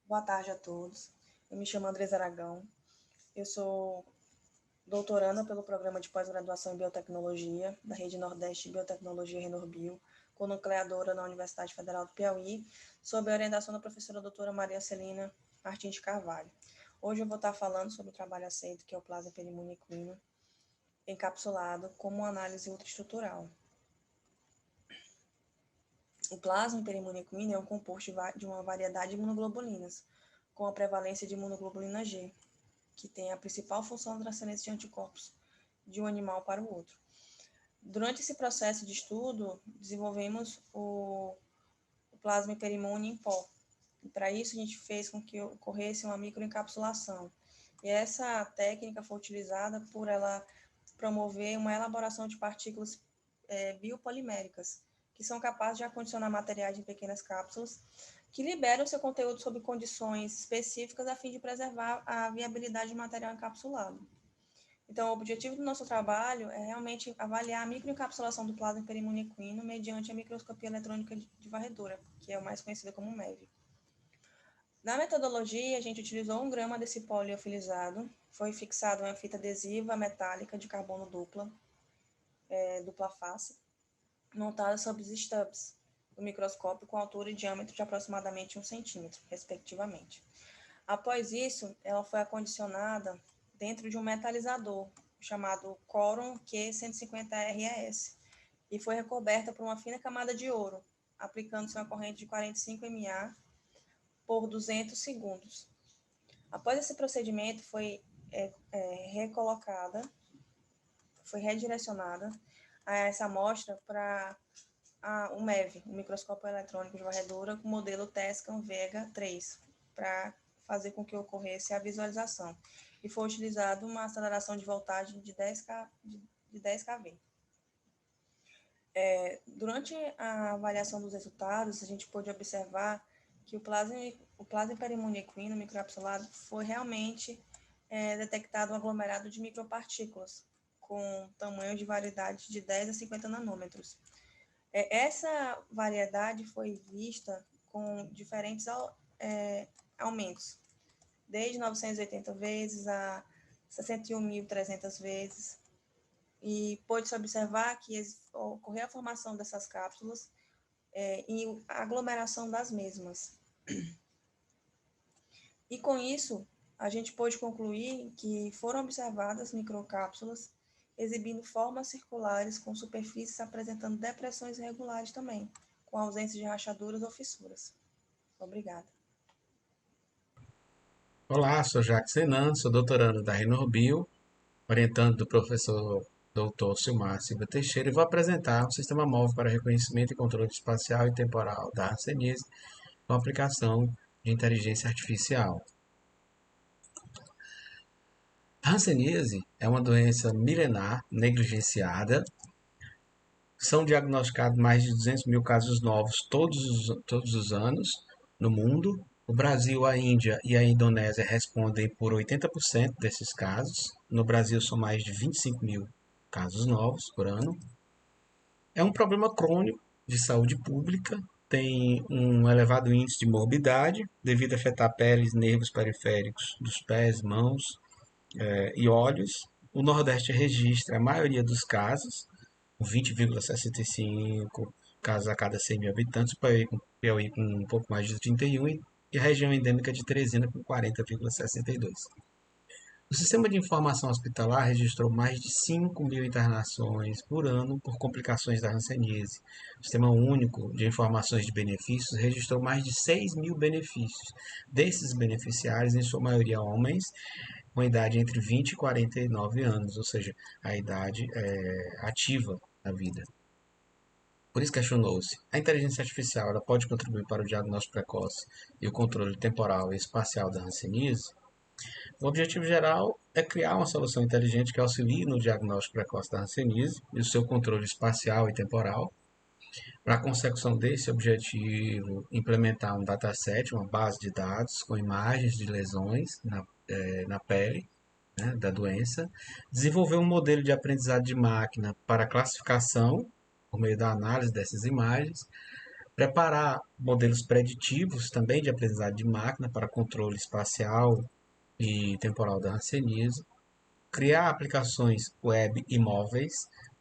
Boa tarde a todos. Eu me chamo Andresa Aragão. Eu sou doutoranda pelo programa de pós-graduação em biotecnologia da Rede Nordeste Biotecnologia Renorbio, conucleadora na Universidade Federal do Piauí, sob a orientação da professora doutora Maria Celina Martins de Carvalho. Hoje eu vou estar falando sobre o trabalho aceito, que é o plasma perimuniquino encapsulado como análise ultraestrutural. O plasma perimuniquino é um composto de uma variedade de imunoglobulinas, com a prevalência de imunoglobulina G, que tem a principal função de transferência de anticorpos de um animal para o outro. Durante esse processo de estudo, desenvolvemos o plasma hiperimune em pó. E para isso, a gente fez com que ocorresse uma microencapsulação. E essa técnica foi utilizada por ela promover uma elaboração de partículas biopoliméricas, que são capazes de acondicionar materiais em pequenas cápsulas, que liberam seu conteúdo sob condições específicas a fim de preservar a viabilidade do material encapsulado. Então, o objetivo do nosso trabalho é realmente avaliar a microencapsulação do plasma perimuniquino mediante a microscopia eletrônica de varredura, que é o mais conhecido como MEV. Na metodologia, a gente utilizou 1 grama desse pó liofilizado, foi fixado em uma fita adesiva metálica de carbono dupla face, montada sobre os stubs do microscópio com altura e diâmetro de aproximadamente 1 centímetro, respectivamente. Após isso, ela foi acondicionada dentro de um metalizador chamado Coron Q150RES e foi recoberta por uma fina camada de ouro, aplicando-se uma corrente de 45 mA por 200 segundos. Após esse procedimento, foi redirecionada essa amostra para o MEV, o microscópio eletrônico de varredura, com o modelo Tescam Vega 3, para fazer com que ocorresse a visualização. E foi utilizado uma aceleração de voltagem de 10 kV. Durante a avaliação dos resultados, a gente pôde observar que o plasma perimuniquino microencapsulado foi realmente detectado um aglomerado de micropartículas, com tamanho de variedade de 10 a 50 nanômetros. Essa variedade foi vista com diferentes aumentos, desde 980 vezes a 61.300 vezes, e pôde-se observar que ocorreu a formação dessas cápsulas e a aglomeração das mesmas. E com isso, a gente pôde concluir que foram observadas microcápsulas exibindo formas circulares com superfícies apresentando depressões irregulares também, com ausência de rachaduras ou fissuras. Obrigada. Olá, sou Jacques Senan, sou doutorando da Renorbio, orientando do professor Dr. Silmar Silva Teixeira, e vou apresentar um sistema móvel para reconhecimento e controle espacial e temporal da hanseníase com aplicação de inteligência artificial. A hanseníase é uma doença milenar negligenciada. São diagnosticados mais de 200 mil casos novos todos os anos no mundo. O Brasil, a Índia e a Indonésia respondem por 80% desses casos. No Brasil, são mais de 25 mil casos novos por ano. É um problema crônico de saúde pública, tem um elevado índice de morbidade, devido a afetar peles, nervos periféricos dos pés, mãos e olhos. O Nordeste registra a maioria dos casos, 20,65 casos a cada 100 mil habitantes, o Piauí com um pouco mais de 31 e a região endêmica de Teresina com 40,62. O Sistema de Informação Hospitalar registrou mais de 5 mil internações por ano por complicações da hanseníase. O Sistema Único de Informações de Benefícios registrou mais de 6 mil benefícios. Desses beneficiários, em sua maioria homens, com idade entre 20 e 49 anos, ou seja, a idade ativa da vida. Por isso questionou-se, a inteligência artificial ela pode contribuir para o diagnóstico precoce e o controle temporal e espacial da hanseníase? O objetivo geral é criar uma solução inteligente que auxilie no diagnóstico precoce da hanseníase e o seu controle espacial e temporal. Para a consecução desse objetivo, implementar um dataset, uma base de dados com imagens de lesões na pele, né, da doença, desenvolver um modelo de aprendizado de máquina para classificação, por meio da análise dessas imagens, preparar modelos preditivos também de aprendizado de máquina para controle espacial e temporal da hanseníase, criar aplicações web e móveis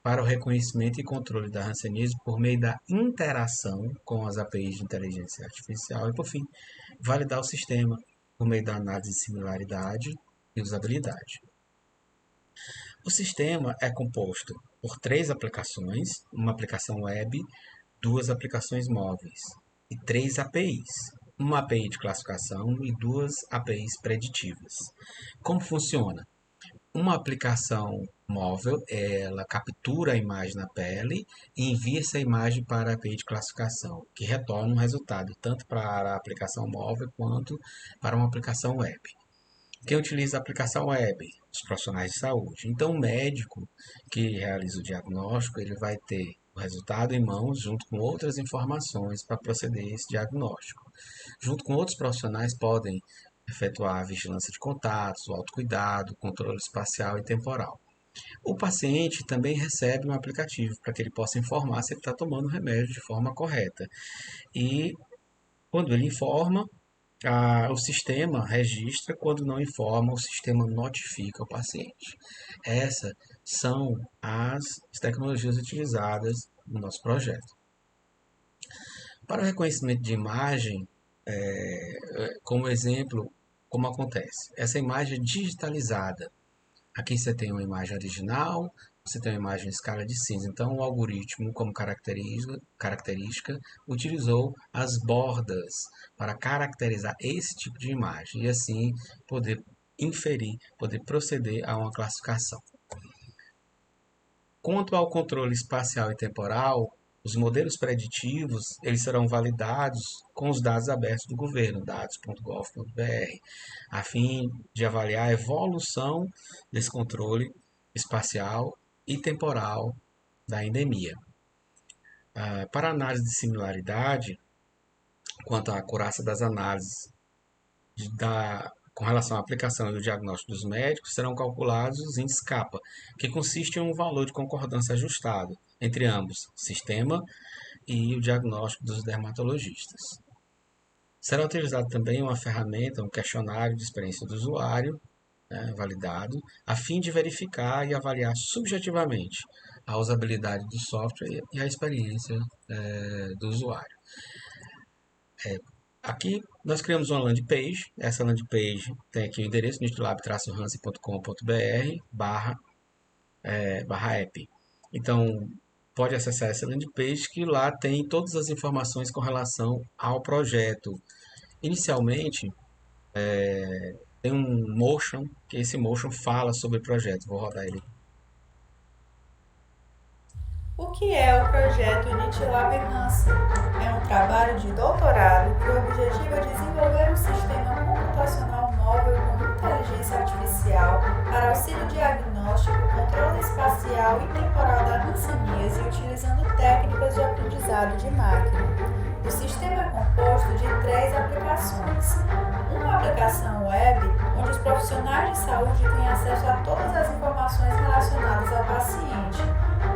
para o reconhecimento e controle da hanseníase por meio da interação com as APIs de inteligência artificial e, por fim, validar o sistema por meio da análise de similaridade e usabilidade. O sistema é composto por 3 aplicações, uma aplicação web, 2 aplicações móveis e 3 APIs, uma API de classificação e 2 APIs preditivas. Como funciona? Uma aplicação móvel, ela captura a imagem na pele e envia essa imagem para a API de classificação, que retorna um resultado tanto para a aplicação móvel quanto para uma aplicação web. Quem utiliza a aplicação web? Os profissionais de saúde. Então, o médico que realiza o diagnóstico, ele vai ter o resultado em mãos junto com outras informações para proceder a esse diagnóstico. Junto com outros profissionais podem efetuar a vigilância de contatos, o autocuidado, controle espacial e temporal. O paciente também recebe um aplicativo para que ele possa informar se ele está tomando o remédio de forma correta. E quando ele informa, o sistema registra, quando não informa, o sistema notifica o paciente. Essas são as tecnologias utilizadas no nosso projeto. Para o reconhecimento de imagem, como exemplo, como acontece? Essa imagem é digitalizada. Aqui você tem uma imagem original, você tem uma imagem em escala de cinza. Então, o algoritmo, como característica, utilizou as bordas para caracterizar esse tipo de imagem e assim poder inferir, poder proceder a uma classificação. Quanto ao controle espacial e temporal, os modelos preditivos eles serão validados com os dados abertos do governo, dados.gov.br, a fim de avaliar a evolução desse controle espacial e temporal da endemia. Para análise de similaridade, quanto à acurácia das análises com relação à aplicação e o diagnóstico dos médicos, serão calculados em SCAPA, que consiste em um valor de concordância ajustado entre ambos, sistema e o diagnóstico dos dermatologistas. Será utilizado também uma ferramenta, um questionário de experiência do usuário, validado, a fim de verificar e avaliar subjetivamente a usabilidade do software e a experiência do usuário. Aqui nós criamos uma landing page. Essa landing page tem aqui o endereço nitlab-hanse.com.br /app. Então, pode acessar essa landing page que lá tem todas as informações com relação ao projeto. Inicialmente, tem um motion, que esse motion fala sobre o projeto. Vou rodar ele. O que é o projeto Unitilab Hanse? É um trabalho de doutorado que objetiva desenvolver um sistema computacional móvel com inteligência artificial para auxílio diagnóstico, controle espacial e temporal da hanseníase utilizando técnicas de aprendizado de máquina. O sistema é composto de 3 aplicações. Uma aplicação web, onde os profissionais de saúde têm acesso a todas as informações relacionadas ao paciente.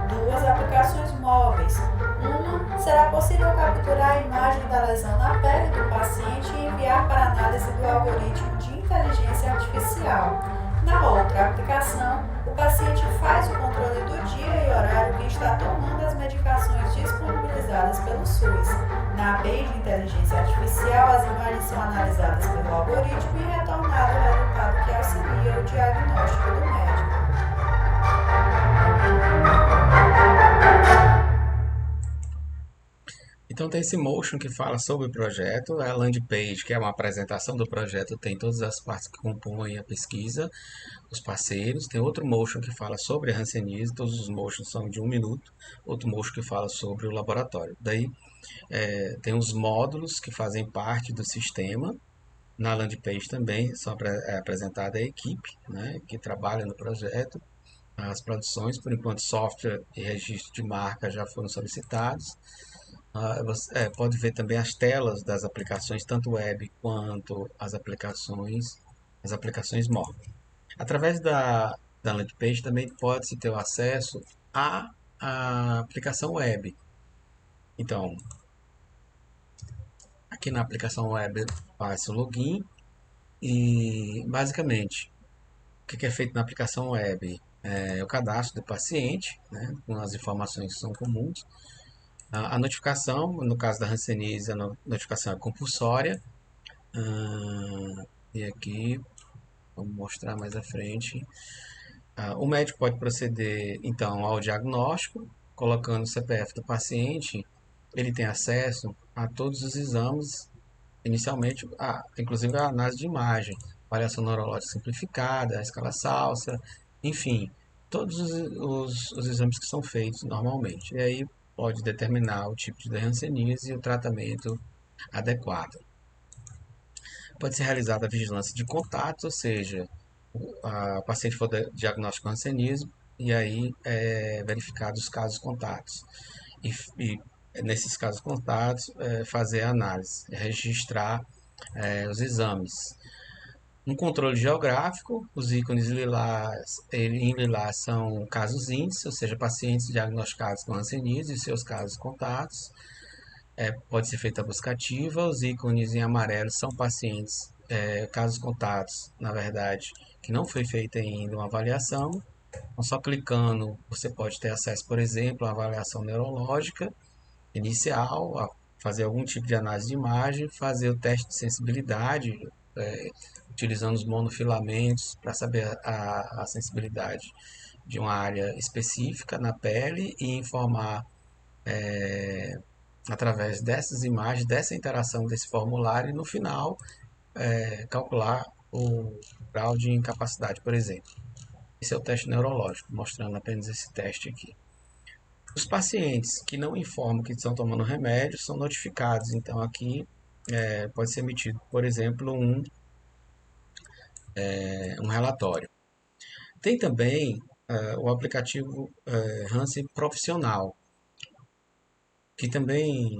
2 aplicações móveis. Uma, será possível capturar a imagem da lesão na pele do paciente e enviar para análise do algoritmo de inteligência artificial. Na outra aplicação, o paciente faz o controle do dia e horário que está tomando as medicações disponibilizadas pelo SUS. Na API de inteligência artificial, as imagens são analisadas pelo algoritmo e retornado o resultado que auxilia o diagnóstico do médico. Então tem esse motion que fala sobre o projeto, a landing page, que é uma apresentação do projeto, tem todas as partes que compõem a pesquisa, os parceiros, tem outro motion que fala sobre a hanseníase, todos os motions são de 1 minuto, outro motion que fala sobre o laboratório. Daí tem os módulos que fazem parte do sistema, na landing page também é apresentada a equipe, né, que trabalha no projeto, as produções, por enquanto software e registro de marca já foram solicitados. Você pode ver também as telas das aplicações, tanto web quanto as aplicações móveis. Através da landing page também pode-se ter o acesso à aplicação web. Então, Aqui na aplicação web faz o login e basicamente o que é feito na aplicação web? É o cadastro do paciente, né, com as informações que são comuns. A notificação, no caso da Hanseníase, a notificação é compulsória. E aqui, vamos mostrar mais à frente. O médico pode proceder, então, ao diagnóstico, colocando o CPF do paciente. Ele tem acesso a todos os exames, inicialmente, inclusive a análise de imagem, avaliação neurológica simplificada, a escala SALSA, enfim, todos os exames que são feitos normalmente. E aí pode determinar o tipo de hanseníase e o tratamento adequado. Pode ser realizada a vigilância de contatos, ou seja, o paciente for diagnóstico com hanseníase e aí verificados os casos contatos. E nesses casos contatos, fazer a análise, registrar os exames. Um controle geográfico, os ícones em lilás são casos índices, ou seja, pacientes diagnosticados com hanseníase e seus casos contatos. Pode ser feita a busca ativa, os ícones em amarelo são pacientes, casos contatos, na verdade, que não foi feita ainda uma avaliação. Então, só clicando, você pode ter acesso, por exemplo, à avaliação neurológica inicial, a fazer algum tipo de análise de imagem, fazer o teste de sensibilidade, utilizando os monofilamentos para saber a sensibilidade de uma área específica na pele e informar através dessas imagens, dessa interação desse formulário e no final calcular o grau de incapacidade, por exemplo. Esse é o teste neurológico, mostrando apenas esse teste aqui. Os pacientes que não informam que estão tomando remédio são notificados. Então, aqui pode ser emitido, por exemplo, um relatório. Tem também o aplicativo Hansen Profissional, que também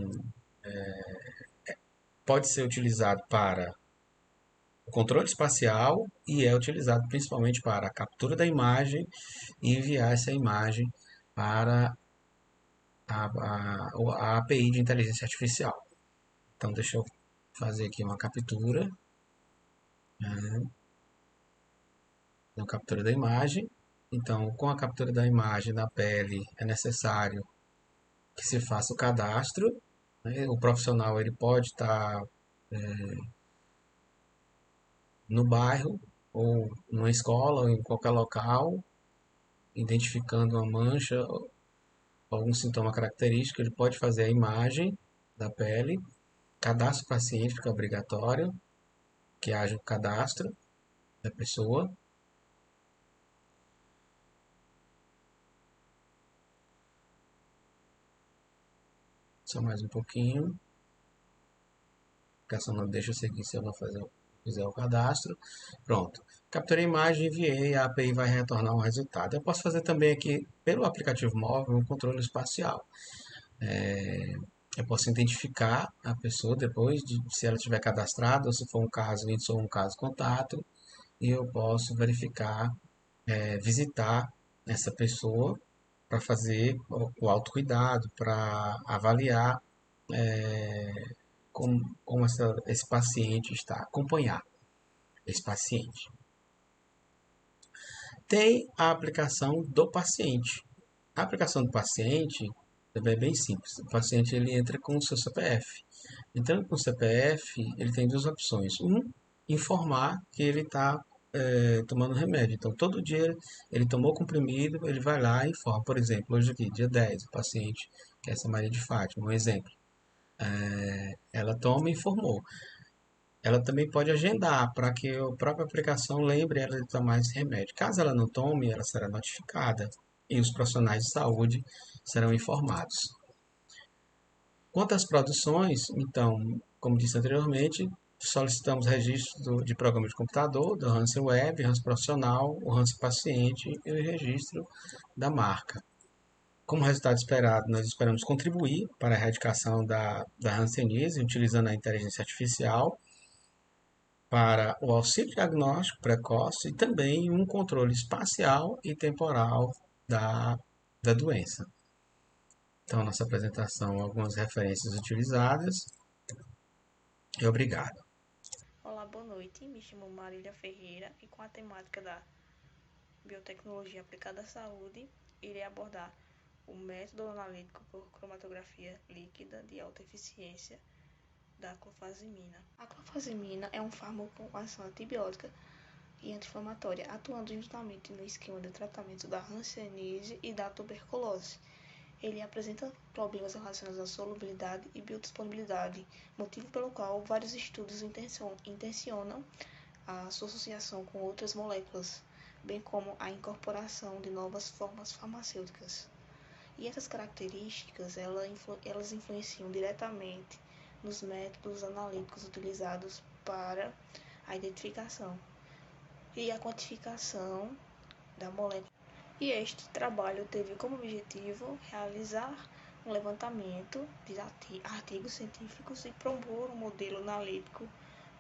pode ser utilizado para o controle espacial e é utilizado principalmente para a captura da imagem e enviar essa imagem para a API de inteligência artificial. Então, deixa eu fazer aqui uma captura. Uma captura da imagem. Então, com a captura da imagem da pele, é necessário que se faça o cadastro. Né? O profissional ele pode estar no bairro, ou numa escola, ou em qualquer local, identificando uma mancha, algum sintoma característico, ele pode fazer a imagem da pele, cadastro paciente, fica obrigatório, que haja o cadastro da pessoa. Só mais um pouquinho. A aplicação não deixa eu seguir se eu não fizer o cadastro. Pronto. Capturei a imagem, enviei, a API vai retornar um resultado. Eu posso fazer também aqui, pelo aplicativo móvel, um controle espacial. Eu posso identificar a pessoa depois, se ela estiver cadastrada, ou se for um caso índice ou um caso contato, e eu posso verificar, visitar essa pessoa para fazer o autocuidado, para avaliar como esse paciente está, acompanhar esse paciente. Tem a aplicação do paciente. A aplicação do paciente também é bem simples. O paciente ele entra com o seu CPF. Entrando com o CPF, ele tem duas opções. Informar que ele está tomando remédio. Então, todo dia ele tomou comprimido, ele vai lá e informa. Por exemplo, hoje aqui, dia 10, o paciente, que é essa Maria de Fátima, um exemplo. Ela toma e informou. Ela também pode agendar para que a própria aplicação lembre ela de tomar esse remédio. Caso ela não tome, ela será notificada e os profissionais de saúde serão informados. Quanto às produções, então, como disse anteriormente, solicitamos registro de programa de computador, do Hansen Web, Hansen Profissional, o Hansen Paciente e o registro da marca. Como resultado esperado, nós esperamos contribuir para a erradicação da hanseníase, utilizando a inteligência artificial para o auxílio diagnóstico precoce e também um controle espacial e temporal da doença. Então, nossa apresentação, algumas referências utilizadas. E obrigado. Olá, boa noite. Me chamo Marília Ferreira e com a temática da biotecnologia aplicada à saúde, irei abordar o método analítico por cromatografia líquida de alta eficiência da clofazimina. A clofazimina é um fármaco com ação antibiótica e anti-inflamatória, atuando juntamente no esquema de tratamento da hanseníase e da tuberculose. Ele apresenta problemas relacionados à solubilidade e biodisponibilidade, motivo pelo qual vários estudos intencionam a sua associação com outras moléculas, bem como a incorporação de novas formas farmacêuticas. E essas características elas influenciam diretamente nos métodos analíticos utilizados para a identificação e a quantificação da molécula. E este trabalho teve como objetivo realizar um levantamento de artigos científicos e propor um modelo analítico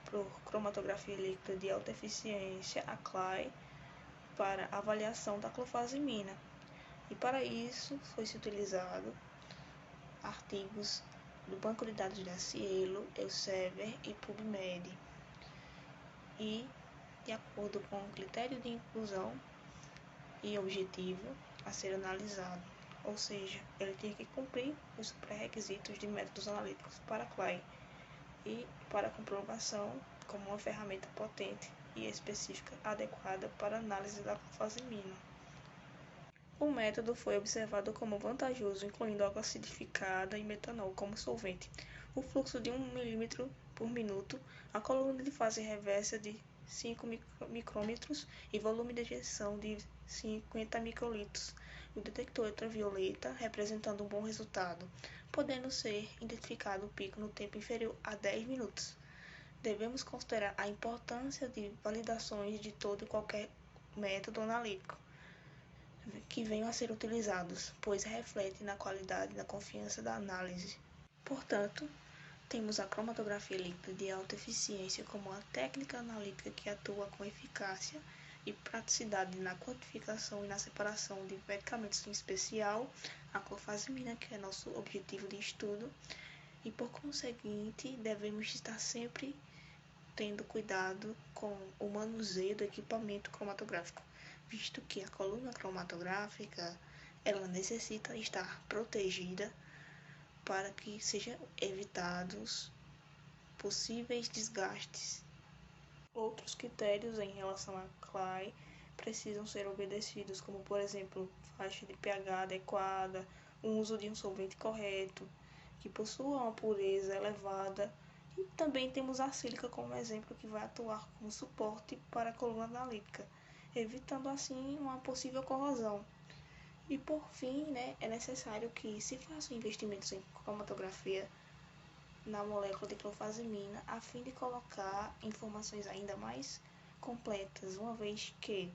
por cromatografia líquida de alta eficiência, a CLAI, para avaliação da clofazimina. E para isso foi-se utilizado artigos do Banco de Dados da Cielo, Elsevier e PubMed. E, de acordo com o critério de inclusão e objetivo a ser analisado, ou seja, ele tinha que cumprir os pré-requisitos de métodos analíticos para a CLAI e para a comprovação como uma ferramenta potente e específica adequada para a análise da clofazimina. O método foi observado como vantajoso, incluindo água acidificada e metanol como solvente, o fluxo de 1 ml por minuto, a coluna de fase reversa de 5 micrômetros e volume de ejeção de 50 microlitros. O detector ultravioleta representando um bom resultado, podendo ser identificado o pico no tempo inferior a 10 minutos. Devemos considerar a importância de validações de todo e qualquer método analítico que venham a ser utilizados, pois refletem na qualidade e na confiança da análise. Portanto, temos a cromatografia líquida de alta eficiência como uma técnica analítica que atua com eficácia e praticidade na quantificação e na separação de medicamentos, em especial a clofazimina, que é nosso objetivo de estudo, e por conseguinte devemos estar sempre tendo cuidado com o manuseio do equipamento cromatográfico, visto que a coluna cromatográfica ela necessita estar protegida para que sejam evitados possíveis desgastes. Outros critérios em relação à CLAI precisam ser obedecidos, como por exemplo, faixa de pH adequada, o uso de um solvente correto, que possua uma pureza elevada, e também temos a sílica como exemplo que vai atuar como suporte para a coluna analítica, evitando assim uma possível corrosão. E por fim, é necessário que se façam investimentos em cromatografia na molécula de clofazimina, a fim de colocar informações ainda mais completas, uma vez que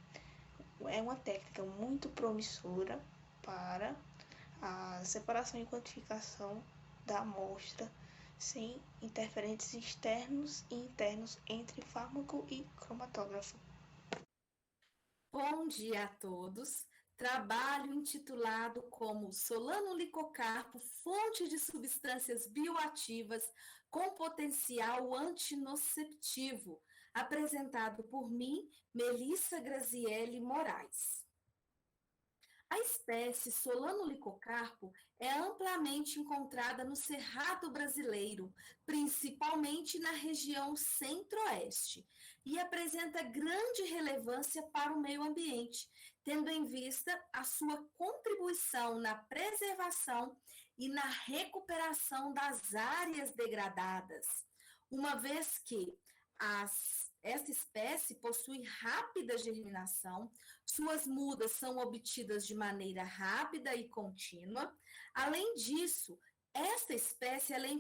é uma técnica muito promissora para a separação e quantificação da amostra sem interferentes externos e internos entre fármaco e cromatógrafo. Bom dia a todos. Trabalho intitulado como Solanolicocarpo, fonte de substâncias bioativas com potencial antinociceptivo, apresentado por mim, Melissa Graziele Moraes. A espécie Solanolicocarpo é amplamente encontrada no Cerrado brasileiro, principalmente na região centro-oeste, e apresenta grande relevância para o meio ambiente, tendo em vista a sua contribuição na preservação e na recuperação das áreas degradadas, uma vez que esta espécie possui rápida germinação, suas mudas são obtidas de maneira rápida e contínua. Além disso, esta espécie ela é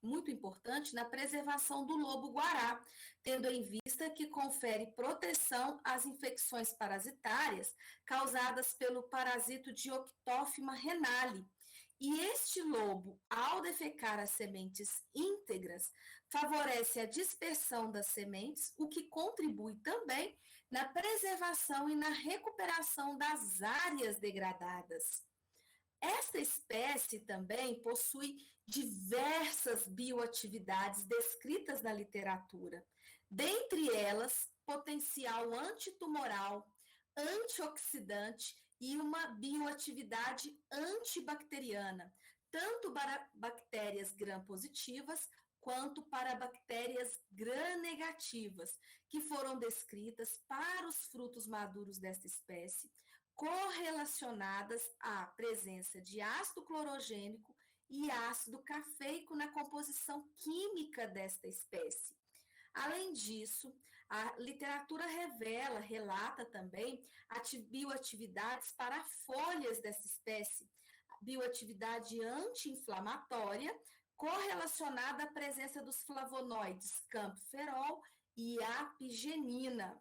muito importante na preservação do lobo-guará, tendo em vista que confere proteção às infecções parasitárias causadas pelo parasito Dioctófima renale. E este lobo, ao defecar as sementes íntegras, favorece a dispersão das sementes, o que contribui também na preservação e na recuperação das áreas degradadas. Esta espécie também possui diversas bioatividades descritas na literatura, dentre elas potencial antitumoral, antioxidante e uma bioatividade antibacteriana, tanto para bactérias gram-positivas quanto para bactérias gram-negativas, que foram descritas para os frutos maduros desta espécie, correlacionadas à presença de ácido clorogênico e ácido cafeico na composição química desta espécie. Além disso, a literatura relata também bioatividades para folhas dessa espécie, bioatividade anti-inflamatória, correlacionada à presença dos flavonoides camperol e apigenina.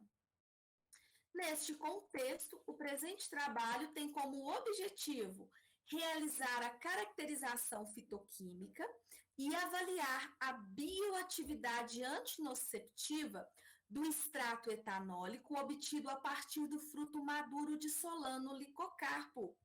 Neste contexto, o presente trabalho tem como objetivo realizar a caracterização fitoquímica e avaliar a bioatividade antinociceptiva do extrato etanólico obtido a partir do fruto maduro de Solano licocarpo,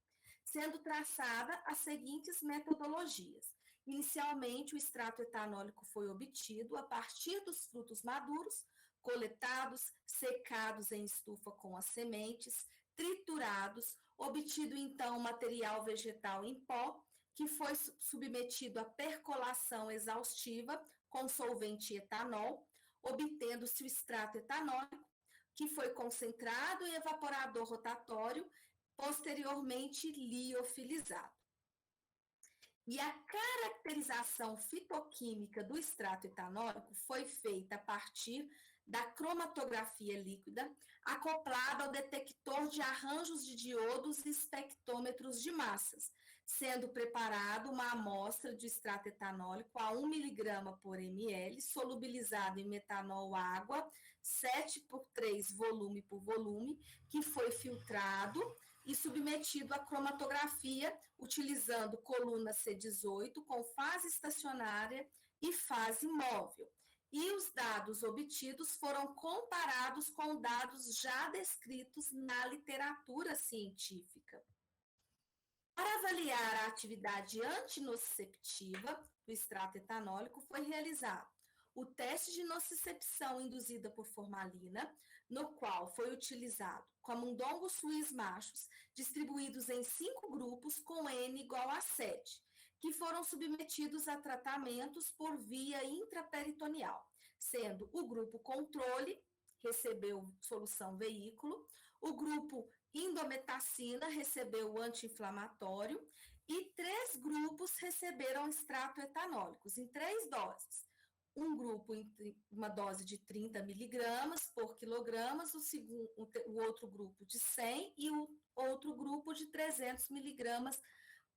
sendo traçada as seguintes metodologias. Inicialmente, o extrato etanólico foi obtido a partir dos frutos maduros, coletados, secados em estufa com as sementes, triturados, obtido então material vegetal em pó, que foi submetido à percolação exaustiva com solvente etanol, obtendo-se o extrato etanólico, que foi concentrado em evaporador rotatório, posteriormente liofilizado. E a caracterização fitoquímica do extrato etanólico foi feita a partir da cromatografia líquida, acoplada ao detector de arranjos de diodos e espectrômetros de massas, sendo preparado uma amostra de extrato etanólico a 1 mg por ml, solubilizado em metanol água, 7/3 volume por volume, que foi filtrado e submetido à cromatografia, utilizando coluna C18 com fase estacionária e fase móvel. E os dados obtidos foram comparados com dados já descritos na literatura científica. Para avaliar a atividade antinociceptiva do extrato etanólico, foi realizado o teste de nocicepção induzida por formalina, no qual foi utilizado camundongos suínos machos, distribuídos em 5 grupos com N igual a 7, que foram submetidos a tratamentos por via intraperitoneal, sendo o grupo controle, recebeu solução veículo, o grupo indometacina recebeu o anti-inflamatório e 3 grupos receberam extrato etanólicos em 3 doses. Um grupo em uma dose de 30 miligramas por quilogramas, o outro grupo de 100 e o outro grupo de 300 miligramas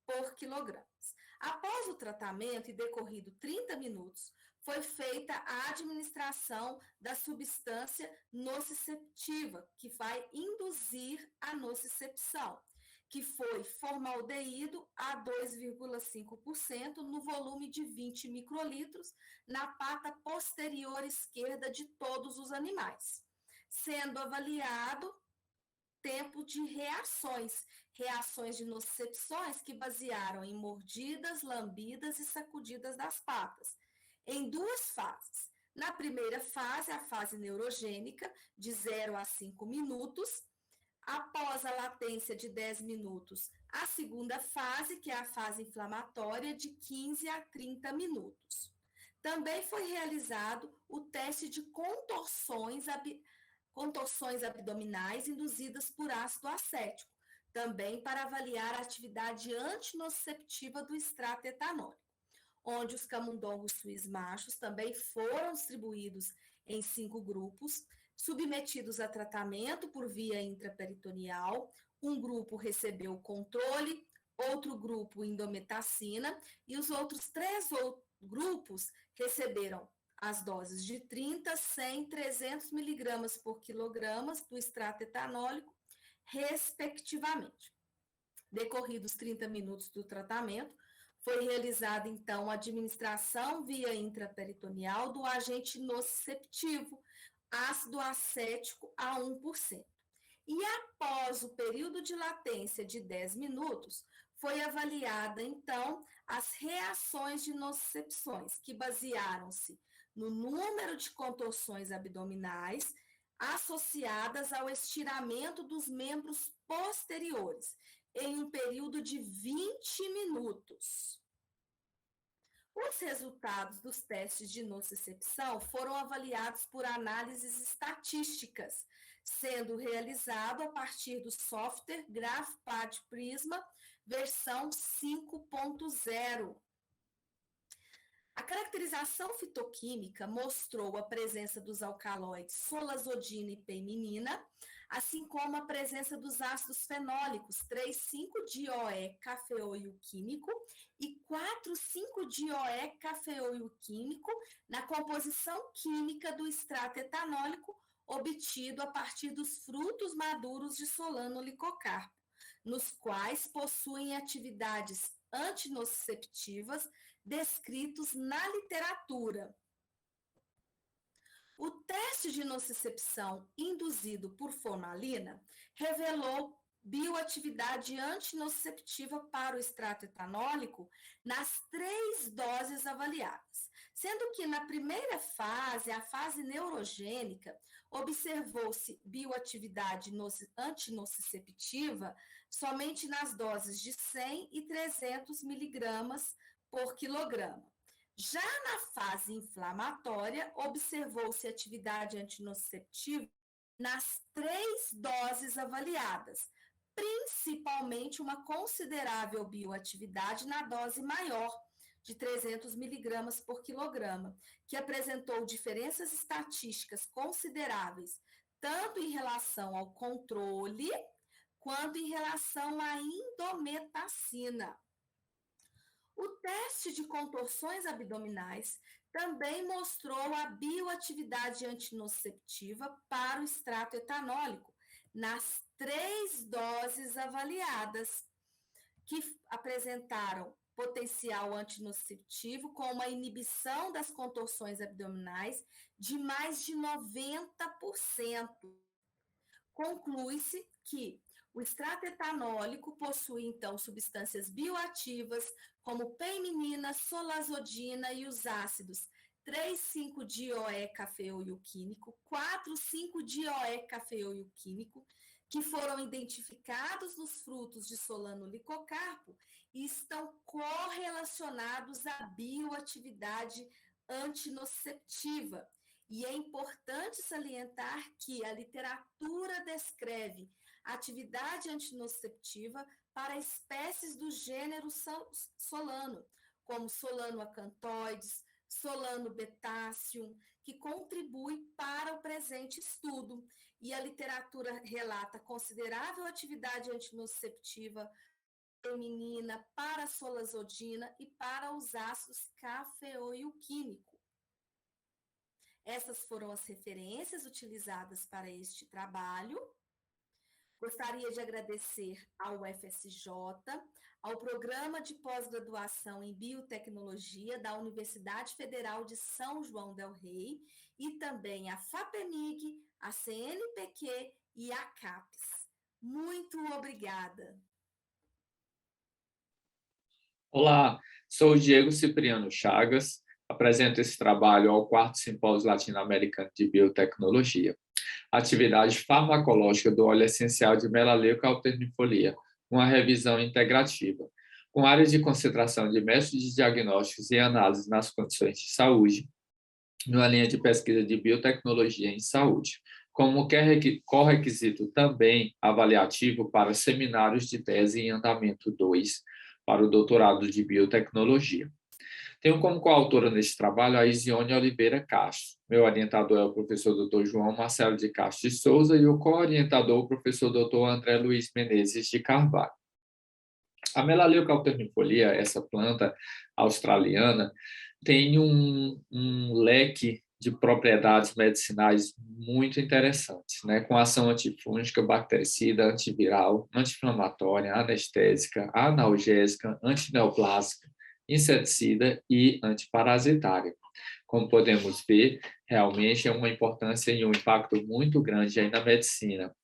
por quilogramas. Após o tratamento e decorrido 30 minutos, foi feita a administração da substância nociceptiva, que vai induzir a nocicepção, que foi formaldeído a 2,5% no volume de 20 microlitros na pata posterior esquerda de todos os animais, sendo avaliado tempo de reações de nocicepções que basearam em mordidas, lambidas e sacudidas das patas, em 2 fases. Na primeira fase, a fase neurogênica, de 0 a 5 minutos, após a latência de 10 minutos, a segunda fase, que é a fase inflamatória, de 15 a 30 minutos. Também foi realizado o teste de contorções abdominais induzidas por ácido acético, também para avaliar a atividade antinociceptiva do extrato etanólico, onde os camundongos suínos machos também foram distribuídos em 5 grupos, submetidos a tratamento por via intraperitoneal. Um grupo recebeu controle, outro grupo indometacina e os outros 3 grupos receberam as doses de 30, 100, 300 miligramas por quilogramas do extrato etanólico, respectivamente. Decorridos 30 minutos do tratamento, foi realizada, então, a administração via intraperitoneal do agente nociceptivo, ácido acético a 1%. E após o período de latência de 10 minutos, foi avaliada, então, as reações de nocicepções, que basearam-se no número de contorções abdominais associadas ao estiramento dos membros posteriores, em um período de 20 minutos. Os resultados dos testes de nocicepção foram avaliados por análises estatísticas, sendo realizado a partir do software GraphPad Prisma versão 5.0. A caracterização fitoquímica mostrou a presença dos alcaloides solazodina e peiminina, assim como a presença dos ácidos fenólicos 3,5-DIOE-cafeoilquímico e 4,5-DIOE-cafeoilquímico na composição química do extrato etanólico obtido a partir dos frutos maduros de Solano licocarpo, nos quais possuem atividades antinociceptivas descritos na literatura. O teste de nocicepção induzido por formalina revelou bioatividade antinociceptiva para o extrato etanólico nas 3 doses avaliadas, sendo que na primeira fase, a fase neurogênica, observou-se bioatividade antinociceptiva somente nas doses de 100 e 300 miligramas por quilograma. Já na fase inflamatória, observou-se atividade antinociceptiva nas 3 doses avaliadas, principalmente uma considerável bioatividade na dose maior, de 300 miligramas por quilograma, que apresentou diferenças estatísticas consideráveis, tanto em relação ao controle, quanto em relação à indometacina. O teste de contorções abdominais também mostrou a bioatividade antinociceptiva para o extrato etanólico, nas 3 doses avaliadas, que apresentaram potencial antinociceptivo com uma inibição das contorções abdominais de mais de 90%. Conclui-se que o extrato etanólico possui, então, substâncias bioativas como peiminina, solazodina e os ácidos 3,5-DIOE-cafeoilquímico, 4,5-DIOE-cafeoilquímico, que foram identificados nos frutos de Solano licocarpo e estão correlacionados à bioatividade antinociceptiva. E é importante salientar que a literatura descreve atividade antinociceptiva para espécies do gênero Solano, como Solano acanthoides, Solano betáceum, que contribui para o presente estudo. E a literatura relata considerável atividade antinociceptiva feminina para a solazodina e para os ácidos cafeoilquímico. Essas foram as referências utilizadas para este trabalho. Gostaria de agradecer ao UFSJ, ao Programa de Pós-Graduação em Biotecnologia da Universidade Federal de São João del Rei e também à FAPEMIG, a CNPq e a CAPES. Muito obrigada. Olá, sou o Diego Cipriano Chagas, apresento esse trabalho ao 4º Simpósio Latino-Americano de Biotecnologia. Atividade farmacológica do óleo essencial de melaleuca alternifolia, uma revisão integrativa, com áreas de concentração de métodos de diagnósticos e análise nas condições de saúde, numa linha de pesquisa de biotecnologia em saúde, como correquisito também avaliativo para seminários de tese em andamento 2, para o doutorado de biotecnologia. Tenho como coautora neste trabalho a Isione Oliveira Castro. Meu orientador é o professor Dr. João Marcelo de Castro de Souza e o co-orientador o professor Dr. André Luiz Menezes de Carvalho. A melaleuca alternifolia, essa planta australiana, tem um leque de propriedades medicinais muito interessantes, né? Com ação antifúngica, bactericida, antiviral, anti-inflamatória, anestésica, analgésica, antineoplásica, inseticida e antiparasitária. Como podemos ver, realmente é uma importância e um impacto muito grande aí na medicina.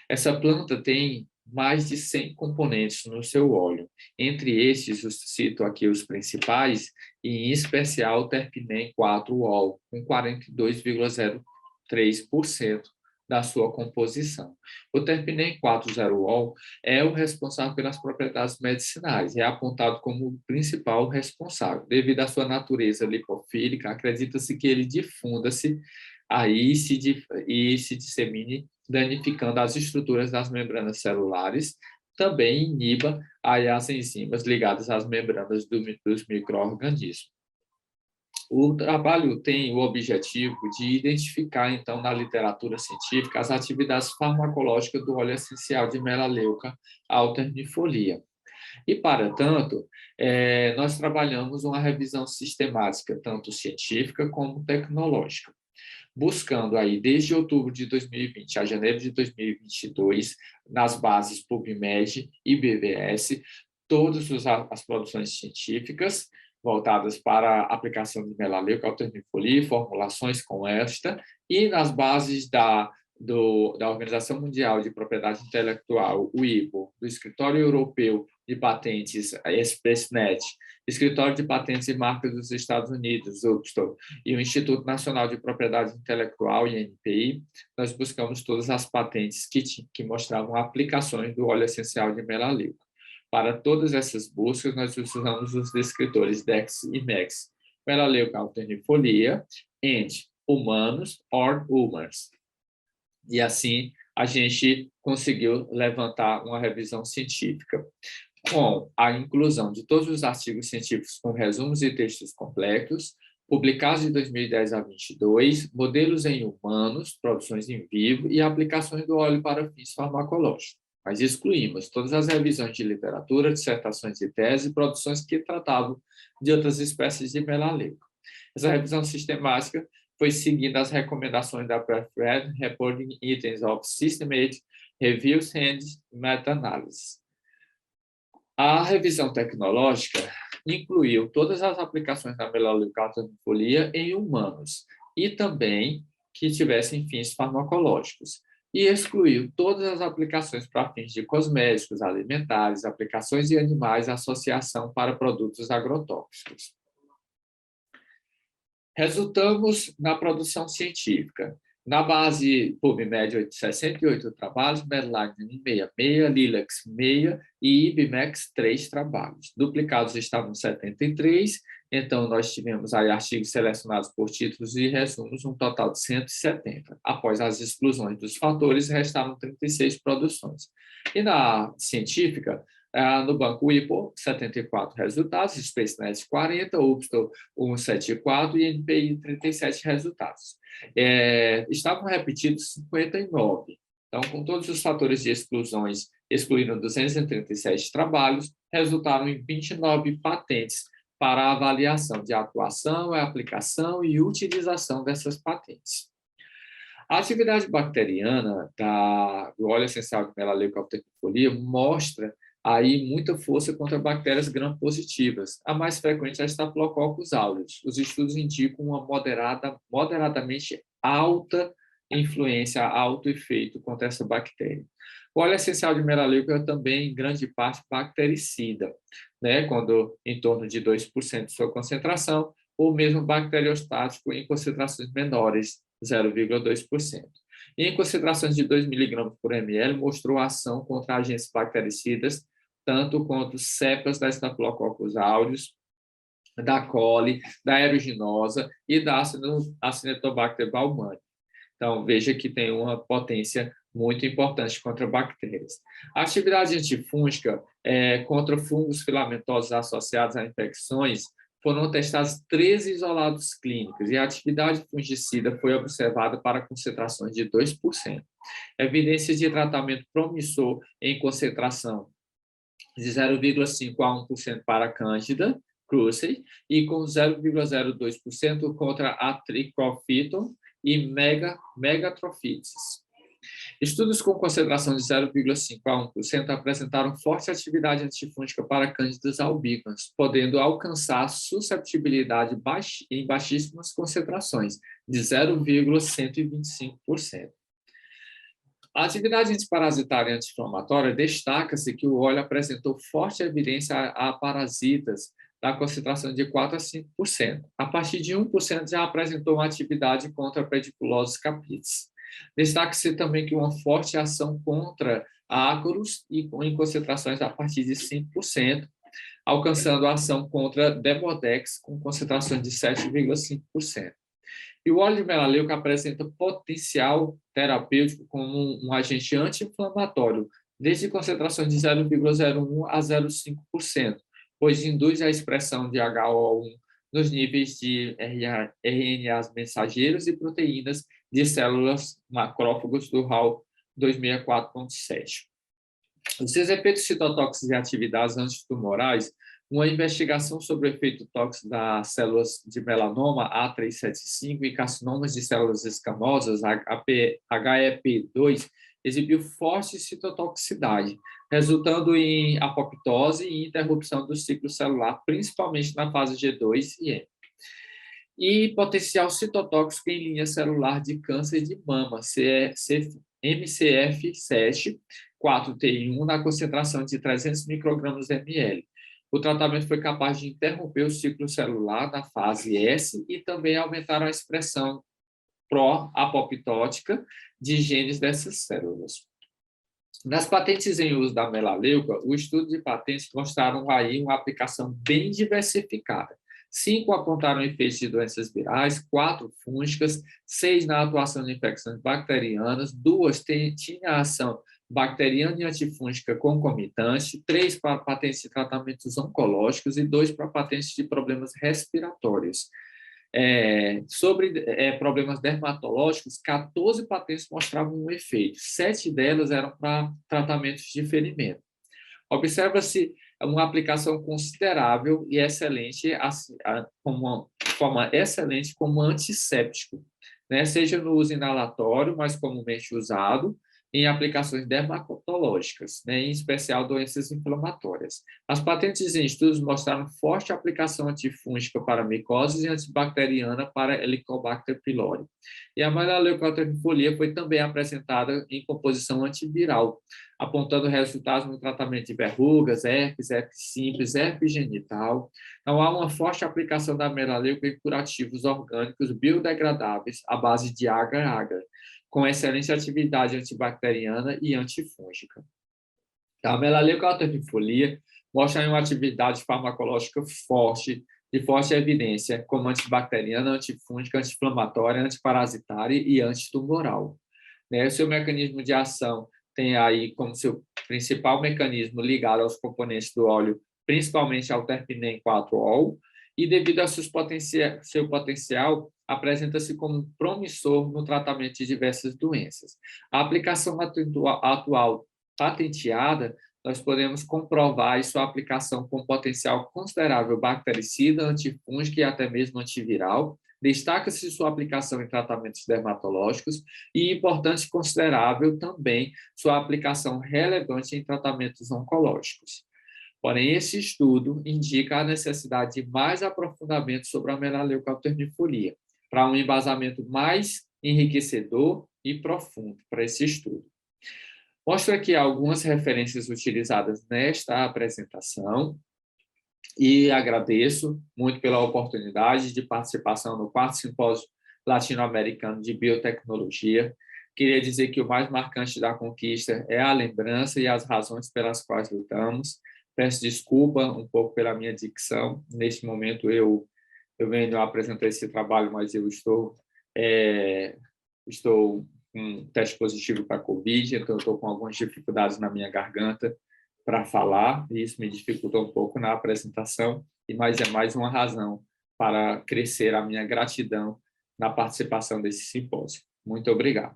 Essa planta tem mais de 100 componentes no seu óleo. Entre estes, eu cito aqui os principais, e em especial o terpinem 4-ol, com 42,03% da sua composição. O terpinem 4-ol é o responsável pelas propriedades medicinais, é apontado como o principal responsável. Devido à sua natureza lipofílica, acredita-se que ele difunda-se aí e se dissemine, danificando as estruturas das membranas celulares, também iniba aí as enzimas ligadas às membranas dos micro-organismos. O trabalho tem o objetivo de identificar, então, na literatura científica, as atividades farmacológicas do óleo essencial de melaleuca alternifolia. E, para tanto, nós trabalhamos uma revisão sistemática, tanto científica como tecnológica, buscando aí, desde outubro de 2020 a janeiro de 2022, nas bases PubMed e BVS, todas as produções científicas voltadas para a aplicação de melaleuca alternifolia, formulações com esta, e nas bases da Organização Mundial de Propriedade Intelectual, o IPO, do Escritório Europeu de Patentes, ExpressNet, Escritório de Patentes e Marcas dos Estados Unidos, UPSTOR, e o Instituto Nacional de Propriedade Intelectual, INPI, nós buscamos todas as patentes que mostravam aplicações do óleo essencial de melaleuca. Para todas essas buscas, nós usamos os descritores DEX e MEX, melaleuca alternifolia, and humanos or humans. E assim, a gente conseguiu levantar uma revisão científica com a inclusão de todos os artigos científicos com resumos e textos completos, publicados de 2010 a 2022, modelos em humanos, produções em vivo e aplicações do óleo para fins farmacológicos. Mas excluímos todas as revisões de literatura, dissertações de tese e produções que tratavam de outras espécies de melaleuca. Essa revisão sistemática foi seguindo as recomendações da Preferred Reporting Items of Systematic Reviews and Meta-Analysis. A revisão tecnológica incluiu todas as aplicações da melaleuca alternifolia em humanos e também que tivessem fins farmacológicos, e excluiu todas as aplicações para fins de cosméticos, alimentares, aplicações de animais, associação para produtos agrotóxicos. Resultamos na produção científica. Na base PubMed, 68 trabalhos, Medline 166, Lilacs 6 e IBMEX 3 trabalhos. Duplicados estavam 73, então nós tivemos aí artigos selecionados por títulos e resumos, um total de 170. Após as exclusões dos fatores, restaram 36 produções. E na científica, no banco IPO, 74 resultados, SpaceNet 40, UPSTOR 174 e NPI 37 resultados. Estavam repetidos 59. Então, com todos os fatores de exclusões, excluíram 237 trabalhos, resultaram em 29 patentes para a avaliação de atuação, aplicação e utilização dessas patentes. A atividade bacteriana do óleo essencial de melaleuca alternifolia mostra aí muita força contra bactérias gram-positivas. A mais frequente é a Staphylococcus aureus. Os estudos indicam uma moderadamente alta influência, alto efeito contra essa bactéria. O óleo essencial de melaleuca é também, em grande parte, bactericida, né? Quando em torno de 2% de sua concentração, ou mesmo bacteriostático em concentrações menores, 0,2%. E em concentrações de 2 mg por ml, mostrou ação contra agentes bactericidas, tanto quanto cepas da Staphylococcus aureus, da coli, da aeruginosa e da Acinetobacter baumannii. Então, veja que tem uma potência muito importante contra bactérias. A atividade antifúngica contra fungos filamentosos associados a infecções foram testados 13 isolados clínicos e a atividade fungicida foi observada para concentrações de 2%. Evidências de tratamento promissor em concentração de 0,5 a 1% para Candida cruzi e com 0,02% contra a Trichophyton e Megatrophitis. Estudos com concentração de 0,5 a 1% apresentaram forte atividade antifúngica para Cândidas albicans, podendo alcançar susceptibilidade em baixíssimas concentrações, de 0,125%. A atividade antiparasitária e anti-inflamatória destaca-se que o óleo apresentou forte evidência a parasitas da concentração de 4 a 5%. A partir de 1% já apresentou uma atividade contra a pediculose capitis. Destaca-se também que uma forte ação contra ácaros e em concentrações a partir de 5%, alcançando a ação contra Demodex com concentração de 7,5%. E o óleo de melaleuca apresenta potencial terapêutico como um agente anti-inflamatório, desde concentrações de 0,01 a 0,5%, pois induz a expressão de HO1 nos níveis de RNAs mensageiros e proteínas de células macrófagos do HAL 264.7. Os seus efeitos citotóxicos e atividades antitumorais, uma investigação sobre o efeito tóxico das células de melanoma A375 e carcinomas de células escamosas, HEP2, exibiu forte citotoxicidade, resultando em apoptose e interrupção do ciclo celular, principalmente na fase G2 e M. E potencial citotóxico em linha celular de câncer de mama, MCF7, 4TI1, na concentração de 300 microgramas ml. O tratamento foi capaz de interromper o ciclo celular na fase S e também aumentar a expressão pró-apoptótica de genes dessas células. Nas patentes em uso da melaleuca, o estudo de patentes mostraram aí uma aplicação bem diversificada. 5 apontaram efeitos de doenças virais, 4 fúngicas, 6 na atuação de infecções bacterianas, 2 tinham ação bacteriana e antifúngica concomitante, 3 para patentes de tratamentos oncológicos e 2 para patentes de problemas respiratórios. Sobre problemas dermatológicos, 14 patentes mostravam um efeito, 7 delas eram para tratamentos de ferimento. Observa-se uma aplicação considerável e excelente, como uma forma excelente como antisséptico, né? Seja no uso inalatório, mais comumente usado, em aplicações dermatológicas, né, em especial doenças inflamatórias. As patentes em estudos mostraram forte aplicação antifúngica para micoses e antibacteriana para Helicobacter pylori. E a melaleucoalternifolia foi também apresentada em composição antiviral, apontando resultados no tratamento de verrugas, herpes simples, herpes genital. Então, há uma forte aplicação da melaleuca em curativos orgânicos biodegradáveis à base de agar-agar, com excelente atividade antibacteriana e antifúngica. A melaleucoalternifolia mostra uma atividade farmacológica forte, de forte evidência, como antibacteriana, antifúngica, anti-inflamatória, antiparasitária e antitumoral. O seu mecanismo de ação tem aí como seu principal mecanismo ligado aos componentes do óleo, principalmente ao terpinem 4-ol, e devido ao seu potencial, apresenta-se como promissor no tratamento de diversas doenças. A aplicação atual patenteada, nós podemos comprovar sua aplicação com potencial considerável bactericida, antifúngica e até mesmo antiviral. Destaca-se sua aplicação em tratamentos dermatológicos e, importante, considerável também sua aplicação relevante em tratamentos oncológicos. Porém, esse estudo indica a necessidade de mais aprofundamento sobre a melaleucoalternifolia, para um embasamento mais enriquecedor e profundo para esse estudo. Mostro aqui algumas referências utilizadas nesta apresentação e agradeço muito pela oportunidade de participação no 4º Simpósio Latino-Americano de Biotecnologia. Queria dizer que o mais marcante da conquista é a lembrança e as razões pelas quais lutamos. Peço desculpa um pouco pela minha dicção. Neste momento, eu venho apresentar esse trabalho, mas eu estou com um teste positivo para a Covid, então eu estou com algumas dificuldades na minha garganta para falar, e isso me dificultou um pouco na apresentação, mas é mais uma razão para crescer a minha gratidão na participação desse simpósio. Muito obrigado.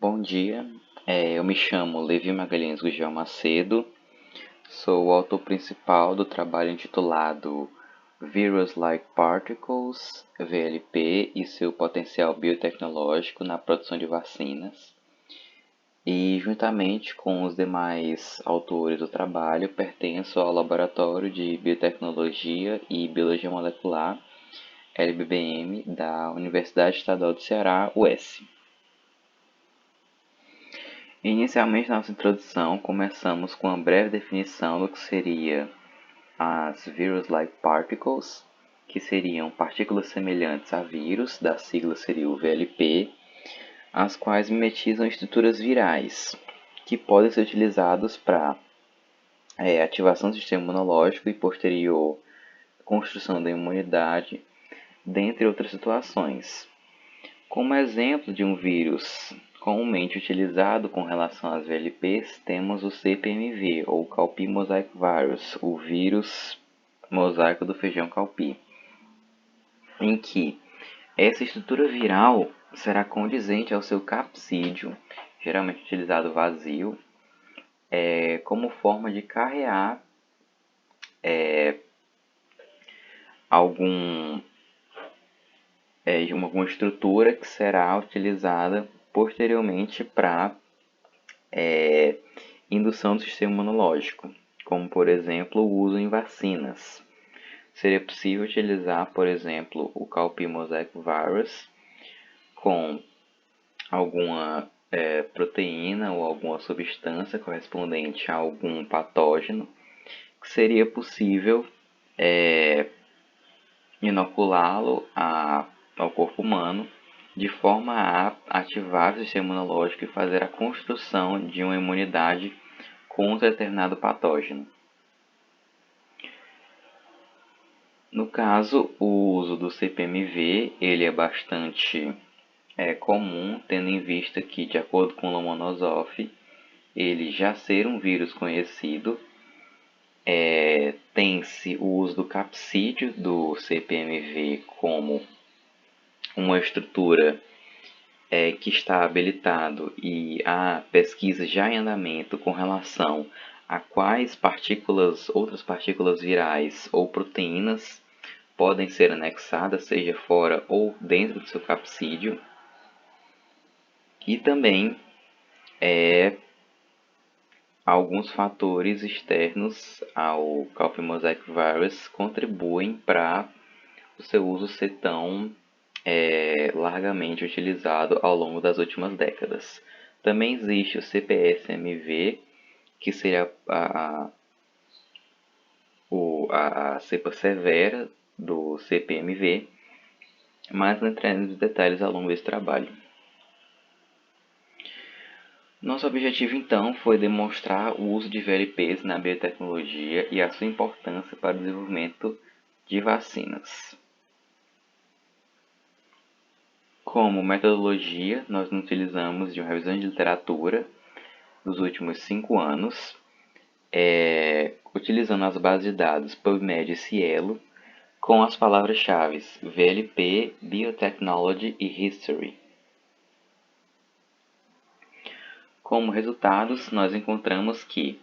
Bom dia, eu me chamo Levi Magalhães Gugel Macedo, sou o autor principal do trabalho intitulado Virus-like Particles, VLP, e seu potencial biotecnológico na produção de vacinas. E, juntamente com os demais autores do trabalho, pertenço ao Laboratório de Biotecnologia e Biologia Molecular, LBBM, da Universidade Estadual do Ceará, UES. Inicialmente, na nossa introdução, começamos com uma breve definição do que seria as Virus-like Particles, que seriam partículas semelhantes a vírus, da sigla seria o VLP, as quais mimetizam estruturas virais, que podem ser utilizados para ativação do sistema imunológico e posterior construção da imunidade, dentre outras situações. Como exemplo de um vírus comumente utilizado com relação às VLPs, temos o CPMV, ou Cowpea Mosaic Virus, o vírus mosaico do feijão cowpea, em que essa estrutura viral será condizente ao seu capsídeo, geralmente utilizado vazio, como forma de carrear alguma estrutura que será utilizada posteriormente para indução do sistema imunológico, como por exemplo o uso em vacinas. Seria possível utilizar, por exemplo, o Cowpea Mosaic Virus com alguma proteína ou alguma substância correspondente a algum patógeno, que seria possível inoculá-lo ao corpo humano de forma a ativar o sistema imunológico e fazer a construção de uma imunidade contra determinado patógeno. No caso, o uso do CPMV ele é bastante comum, tendo em vista que, de acordo com Lomonosov, ele já ser um vírus conhecido, tem-se o uso do capsídeo do CPMV como uma estrutura que está habilitado e há pesquisa já em andamento com relação a quais outras partículas virais ou proteínas podem ser anexadas, seja fora ou dentro do seu capsídeo. E também alguns fatores externos ao Cowpea Mosaic Virus contribuem para o seu uso ser tão largamente utilizado ao longo das últimas décadas. Também existe o CPSMV, que seria a cepa severa do CPMV, mas não entraremos nos detalhes ao longo desse trabalho. Nosso objetivo, então, foi demonstrar o uso de VLPs na biotecnologia e a sua importância para o desenvolvimento de vacinas. Como metodologia, nós nos utilizamos de uma revisão de literatura dos últimos 5 anos, utilizando as bases de dados PubMed e Cielo, com as palavras-chave VLP, Biotechnology e History. Como resultados, nós encontramos que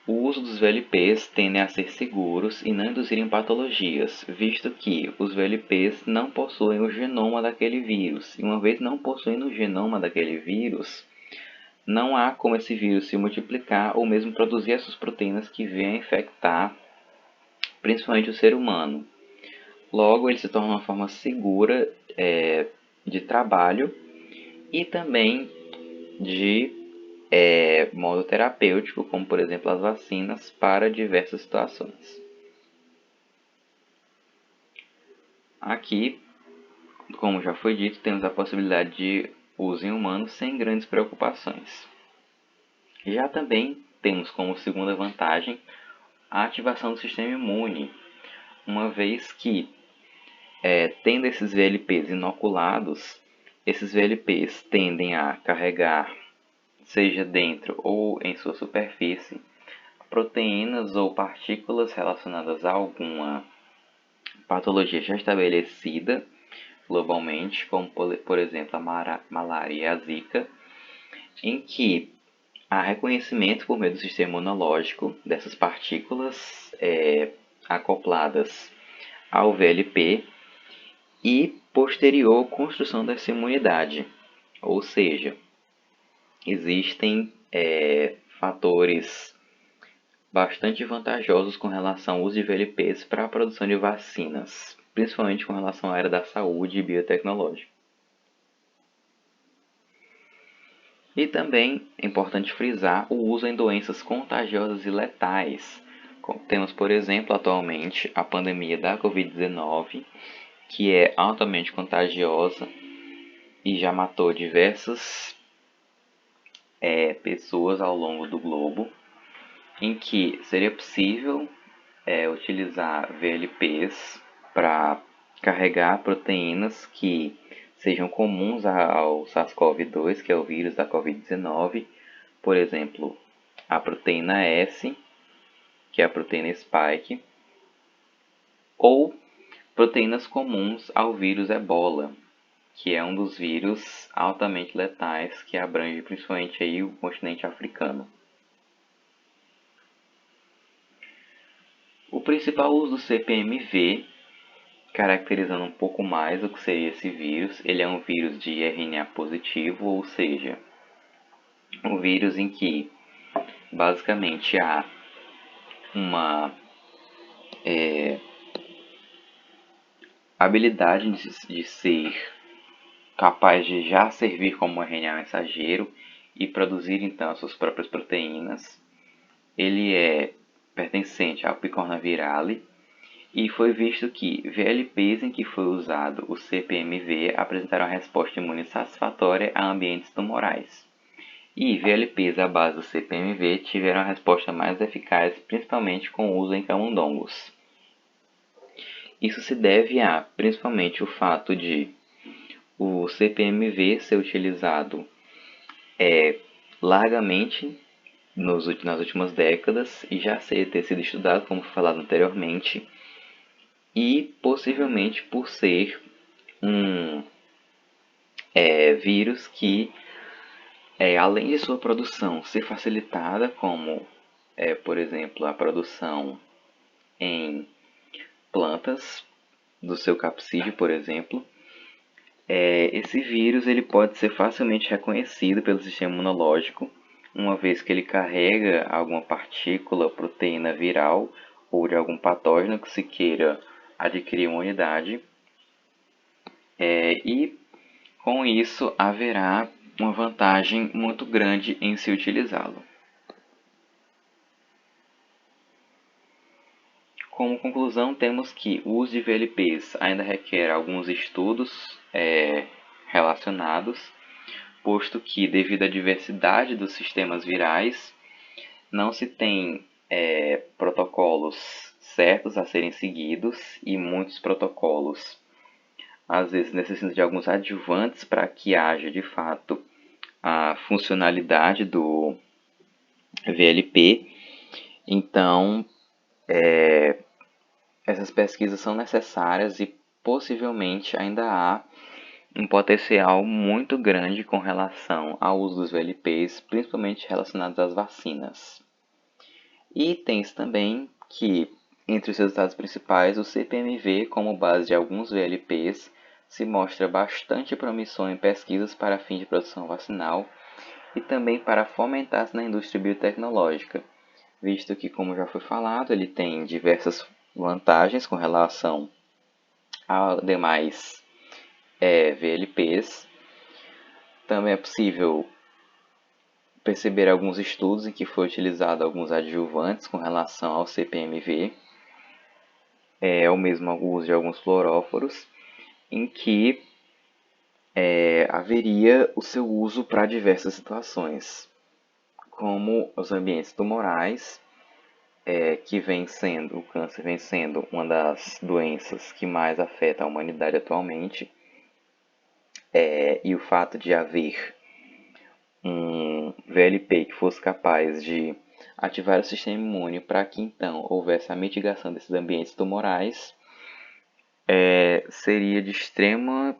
o uso dos VLPs tende a ser seguros e não induzirem patologias, visto que os VLPs não possuem o genoma daquele vírus. E uma vez não possuindo o genoma daquele vírus, não há como esse vírus se multiplicar ou mesmo produzir essas proteínas que venham infectar, principalmente o ser humano. Logo, ele se torna uma forma segura de trabalho e também de modo terapêutico, como por exemplo as vacinas, para diversas situações. Aqui, como já foi dito, temos a possibilidade de uso em humanos sem grandes preocupações. Já também temos como segunda vantagem a ativação do sistema imune, uma vez que, tendo esses VLPs inoculados, esses VLPs tendem a carregar, seja dentro ou em sua superfície, proteínas ou partículas relacionadas a alguma patologia já estabelecida globalmente, como por exemplo a malária e a zika, em que há reconhecimento por meio do sistema imunológico dessas partículas acopladas ao VLP e posterior construção dessa imunidade. Ou seja, existem fatores bastante vantajosos com relação ao uso de VLPs para a produção de vacinas, principalmente com relação à área da saúde e biotecnológica. E também é importante frisar o uso em doenças contagiosas e letais. Temos, por exemplo, atualmente a pandemia da Covid-19, que é altamente contagiosa e já matou diversas pessoas ao longo do globo, em que seria possível utilizar VLPs para carregar proteínas que sejam comuns ao SARS-CoV-2, que é o vírus da Covid-19, por exemplo, a proteína S, que é a proteína Spike, ou proteínas comuns ao vírus Ebola, que é um dos vírus altamente letais que abrange principalmente aí o continente africano. O principal uso do CPMV, caracterizando um pouco mais o que seria esse vírus, ele é um vírus de RNA positivo, ou seja, um vírus em que basicamente há uma habilidade de ser capaz de já servir como RNA mensageiro e produzir então as suas próprias proteínas. Ele é pertencente ao Picornavirale e foi visto que VLPs em que foi usado o CPMV apresentaram uma resposta imune satisfatória a ambientes tumorais. E VLPs à base do CPMV tiveram a resposta mais eficaz, principalmente com o uso em camundongos. Isso se deve a, principalmente, o fato de o CPMV ser utilizado largamente nas últimas décadas e já ter sido estudado, como foi falado anteriormente, e possivelmente por ser um vírus que, além de sua produção ser facilitada, como, por exemplo, a produção em plantas do seu capsídeo, por exemplo, esse vírus ele pode ser facilmente reconhecido pelo sistema imunológico, uma vez que ele carrega alguma partícula, proteína viral ou de algum patógeno que se queira adquirir imunidade. E com isso haverá uma vantagem muito grande em se utilizá-lo. Como conclusão, temos que o uso de VLPs ainda requer alguns estudos relacionados, posto que, devido à diversidade dos sistemas virais, não se tem protocolos certos a serem seguidos e muitos protocolos às vezes necessitam de alguns adjuvantes para que haja de fato a funcionalidade do VLP. Então, essas pesquisas são necessárias e possivelmente ainda há um potencial muito grande com relação ao uso dos VLPs, principalmente relacionados às vacinas. E tem-se também que, entre os resultados principais, o CPMV, como base de alguns VLPs, se mostra bastante promissor em pesquisas para fins de produção vacinal e também para fomentar-se na indústria biotecnológica, visto que, como já foi falado, ele tem diversas vantagens com relação a demais VLPs. Também é possível perceber alguns estudos em que foi utilizado alguns adjuvantes com relação ao CPMV, o mesmo uso de alguns fluoróforos, em que haveria o seu uso para diversas situações, como os ambientes tumorais, que o câncer vem sendo uma das doenças que mais afeta a humanidade atualmente, e o fato de haver um VLP que fosse capaz de ativar o sistema imune para que então houvesse a mitigação desses ambientes tumorais, seria de extrema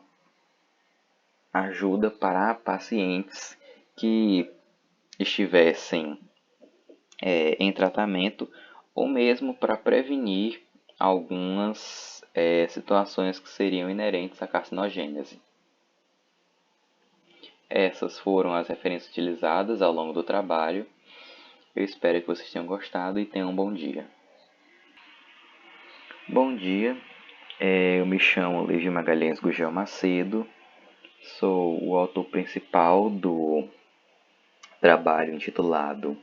ajuda para pacientes que estivessem em tratamento ou mesmo para prevenir algumas situações que seriam inerentes à carcinogênese. Essas foram as referências utilizadas ao longo do trabalho. Eu espero que vocês tenham gostado e tenham um bom dia. Bom dia, eu me chamo Levi Magalhães Gugel Macedo, sou o autor principal do trabalho intitulado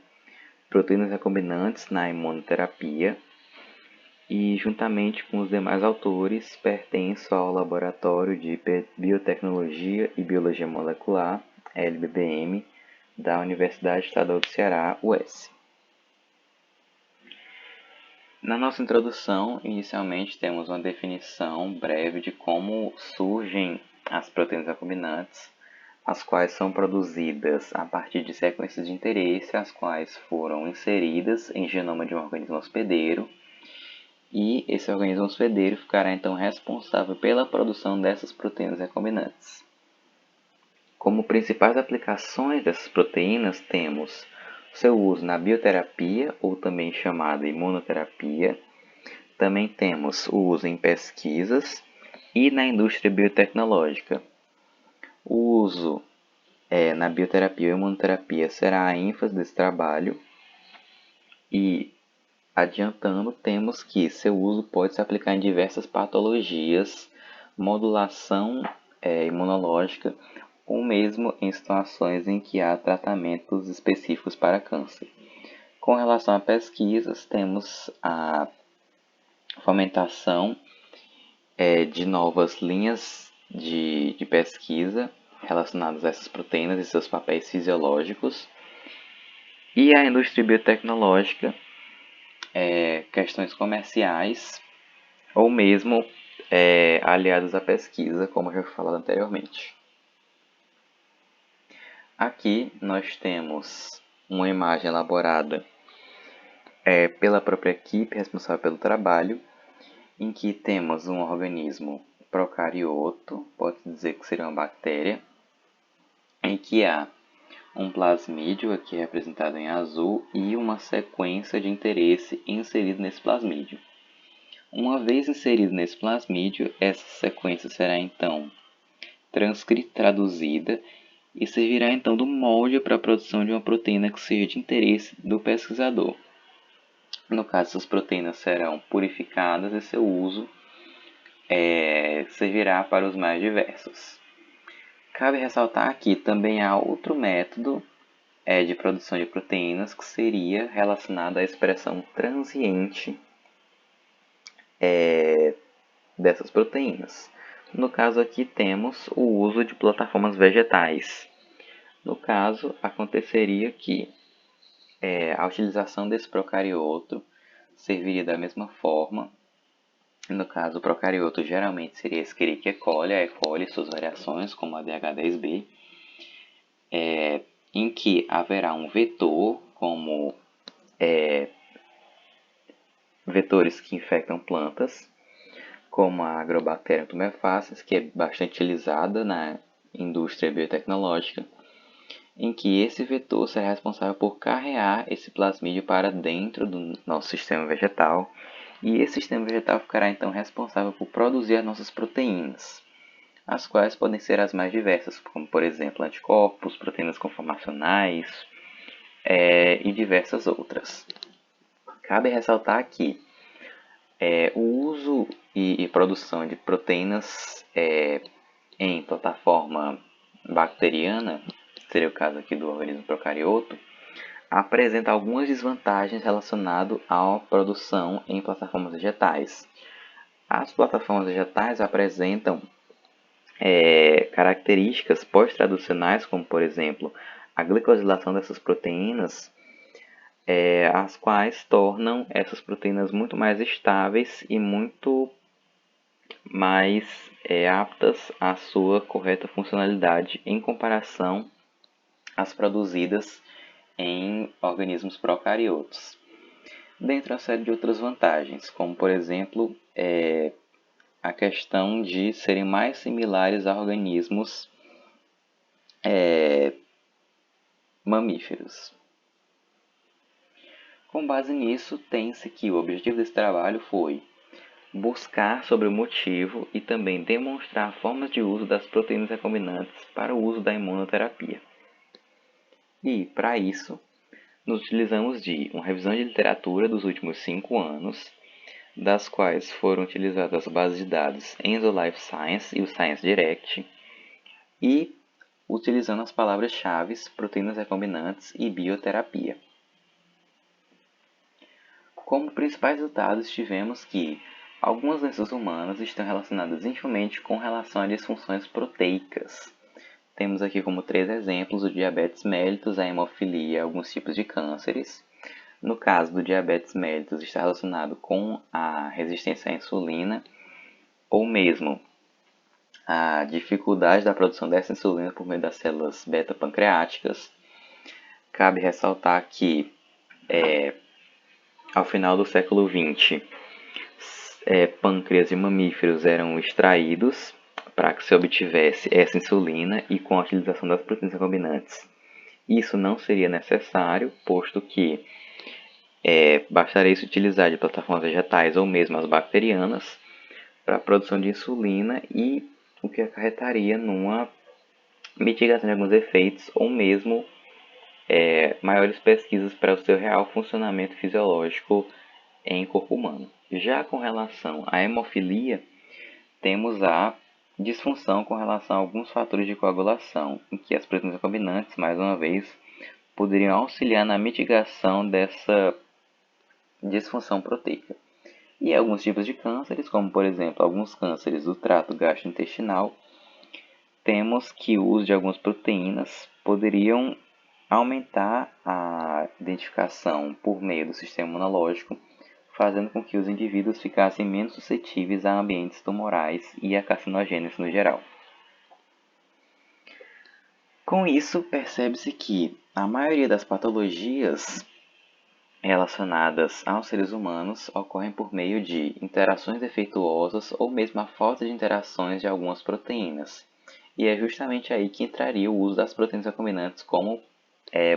Proteínas Recombinantes na Imunoterapia e, juntamente com os demais autores, pertence ao Laboratório de Biotecnologia e Biologia Molecular, LBBM, da Universidade Estadual do Ceará, UES. Na nossa introdução, inicialmente temos uma definição breve de como surgem as proteínas recombinantes, as quais são produzidas a partir de sequências de interesse, as quais foram inseridas em genoma de um organismo hospedeiro, e esse organismo hospedeiro ficará então responsável pela produção dessas proteínas recombinantes. Como principais aplicações dessas proteínas, temos seu uso na bioterapia, ou também chamada imunoterapia. Também temos o uso em pesquisas e na indústria biotecnológica. O uso na bioterapia ou imunoterapia será a ênfase desse trabalho e, adiantando, temos que seu uso pode se aplicar em diversas patologias, modulação imunológica ou mesmo em situações em que há tratamentos específicos para câncer. Com relação a pesquisas, temos a fomentação de novas linhas de pesquisa relacionadas a essas proteínas e seus papéis fisiológicos. E a indústria biotecnológica, questões comerciais ou mesmo aliadas à pesquisa, como já foi falado anteriormente. Aqui nós temos uma imagem elaborada pela própria equipe responsável pelo trabalho, em que temos um organismo procarioto, pode-se dizer que seria uma bactéria, em que há um plasmídio, aqui representado em azul, e uma sequência de interesse inserida nesse plasmídio. Uma vez inserido nesse plasmídio, essa sequência será então transcrita, traduzida, e servirá então do molde para a produção de uma proteína que seja de interesse do pesquisador. No caso, essas proteínas serão purificadas e seu uso servirá para os mais diversos. Cabe ressaltar que também há outro método de produção de proteínas que seria relacionado à expressão transiente dessas proteínas. No caso aqui temos o uso de plataformas vegetais. No caso, aconteceria que a utilização desse procarioto serviria da mesma forma. No caso, o procarioto geralmente seria Escherichia coli, a E. coli e suas variações, como a DH10B, em que haverá um vetor, como vetores que infectam plantas, como a Agrobacterium tumefaciens, que é bastante utilizada na indústria biotecnológica, em que esse vetor será responsável por carrear esse plasmídio para dentro do nosso sistema vegetal, e esse sistema vegetal ficará então responsável por produzir as nossas proteínas, as quais podem ser as mais diversas, como por exemplo anticorpos, proteínas conformacionais e diversas outras. Cabe ressaltar que o uso e produção de proteínas em plataforma bacteriana, seria o caso aqui do organismo procarioto, apresenta algumas desvantagens relacionadas à produção em plataformas vegetais. As plataformas vegetais apresentam características pós-traducionais, como por exemplo a glicosilação dessas proteínas, as quais tornam essas proteínas muito mais estáveis e muito mais aptas à sua correta funcionalidade em comparação às produzidas em organismos procariotos. Dentre uma série de outras vantagens, como por exemplo a questão de serem mais similares a organismos mamíferos. Com base nisso, tem-se que o objetivo desse trabalho foi buscar sobre o motivo e também demonstrar formas de uso das proteínas recombinantes para o uso da imunoterapia. E, para isso, nos utilizamos de uma revisão de literatura dos últimos 5 anos, das quais foram utilizadas as bases de dados EnzoLife Science e o Science Direct, e utilizando as palavras-chave proteínas recombinantes e bioterapia. Como principais resultados, tivemos que algumas doenças humanas estão relacionadas intimamente com relação a disfunções proteicas. Temos aqui como 3 exemplos o diabetes mellitus, a hemofilia e alguns tipos de cânceres. No caso do diabetes mellitus, está relacionado com a resistência à insulina, ou mesmo a dificuldade da produção dessa insulina por meio das células beta-pancreáticas. Cabe ressaltar que, ao final do século XX, pâncreas de mamíferos eram extraídos para que se obtivesse essa insulina e com a utilização das proteínas recombinantes. Isso não seria necessário, posto que bastaria se utilizar de plataformas vegetais ou mesmo as bacterianas para a produção de insulina, e o que acarretaria numa mitigação de alguns efeitos ou mesmo maiores pesquisas para o seu real funcionamento fisiológico em corpo humano. Já com relação à hemofilia, temos a disfunção com relação a alguns fatores de coagulação, em que as proteínas recombinantes, mais uma vez, poderiam auxiliar na mitigação dessa disfunção proteica. E alguns tipos de cânceres, como por exemplo alguns cânceres do trato gastrointestinal, temos que o uso de algumas proteínas poderiam aumentar a identificação por meio do sistema imunológico, fazendo com que os indivíduos ficassem menos suscetíveis a ambientes tumorais e a carcinogênesis no geral. Com isso, percebe-se que a maioria das patologias relacionadas aos seres humanos ocorrem por meio de interações defeituosas ou mesmo a falta de interações de algumas proteínas. E é justamente aí que entraria o uso das proteínas recombinantes como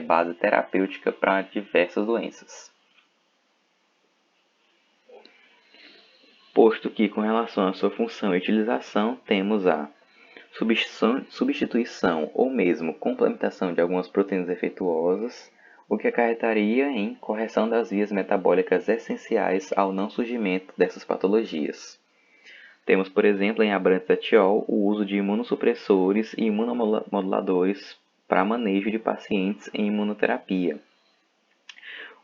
base terapêutica para diversas doenças. Posto que, com relação à sua função e utilização, temos a substituição ou mesmo complementação de algumas proteínas defeituosas, o que acarretaria em correção das vias metabólicas essenciais ao não surgimento dessas patologias. Temos, por exemplo, em Abrantes et al., o uso de imunossupressores e imunomoduladores para manejo de pacientes em imunoterapia.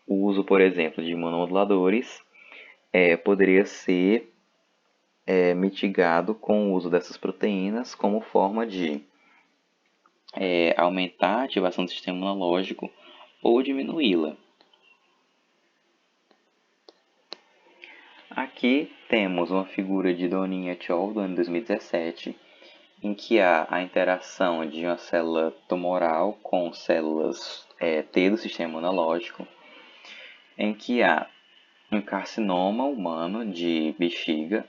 O uso, por exemplo, de imunomoduladores poderia ser mitigado com o uso dessas proteínas como forma de aumentar a ativação do sistema imunológico ou diminuí-la. Aqui temos uma figura de Donin et al. Do ano 2017, em que há a interação de uma célula tumoral com células T do sistema imunológico, em que há um carcinoma humano de bexiga,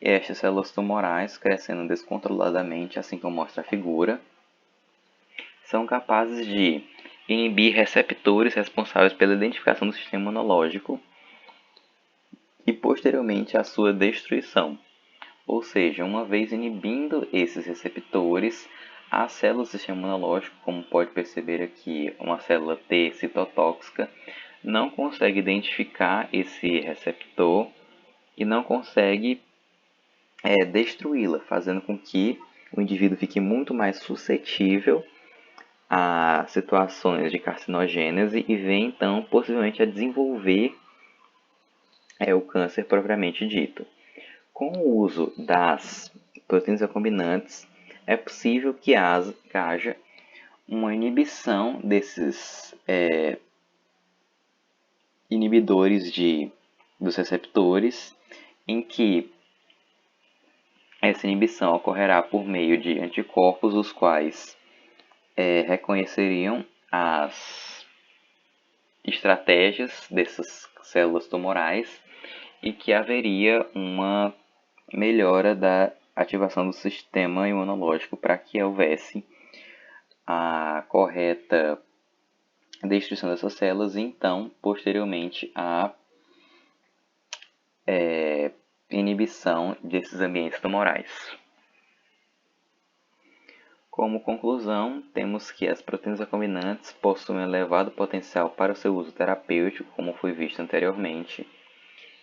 e estas células tumorais, crescendo descontroladamente, assim como mostra a figura, são capazes de inibir receptores responsáveis pela identificação do sistema imunológico e posteriormente a sua destruição. Ou seja, uma vez inibindo esses receptores, as células do sistema imunológico, como pode perceber aqui, uma célula T citotóxica, não consegue identificar esse receptor e não consegue destruí-la, fazendo com que o indivíduo fique muito mais suscetível a situações de carcinogênese e venha então possivelmente a desenvolver o câncer propriamente dito. Com o uso das proteínas recombinantes, é possível que haja uma inibição desses inibidores dos receptores, em que essa inibição ocorrerá por meio de anticorpos, os quais reconheceriam as estratégias dessas células tumorais e que haveria uma melhora da ativação do sistema imunológico para que houvesse a correta destruição dessas células e então, posteriormente, a inibição desses ambientes tumorais. Como conclusão, temos que as proteínas recombinantes possuem um elevado potencial para o seu uso terapêutico, como foi visto anteriormente,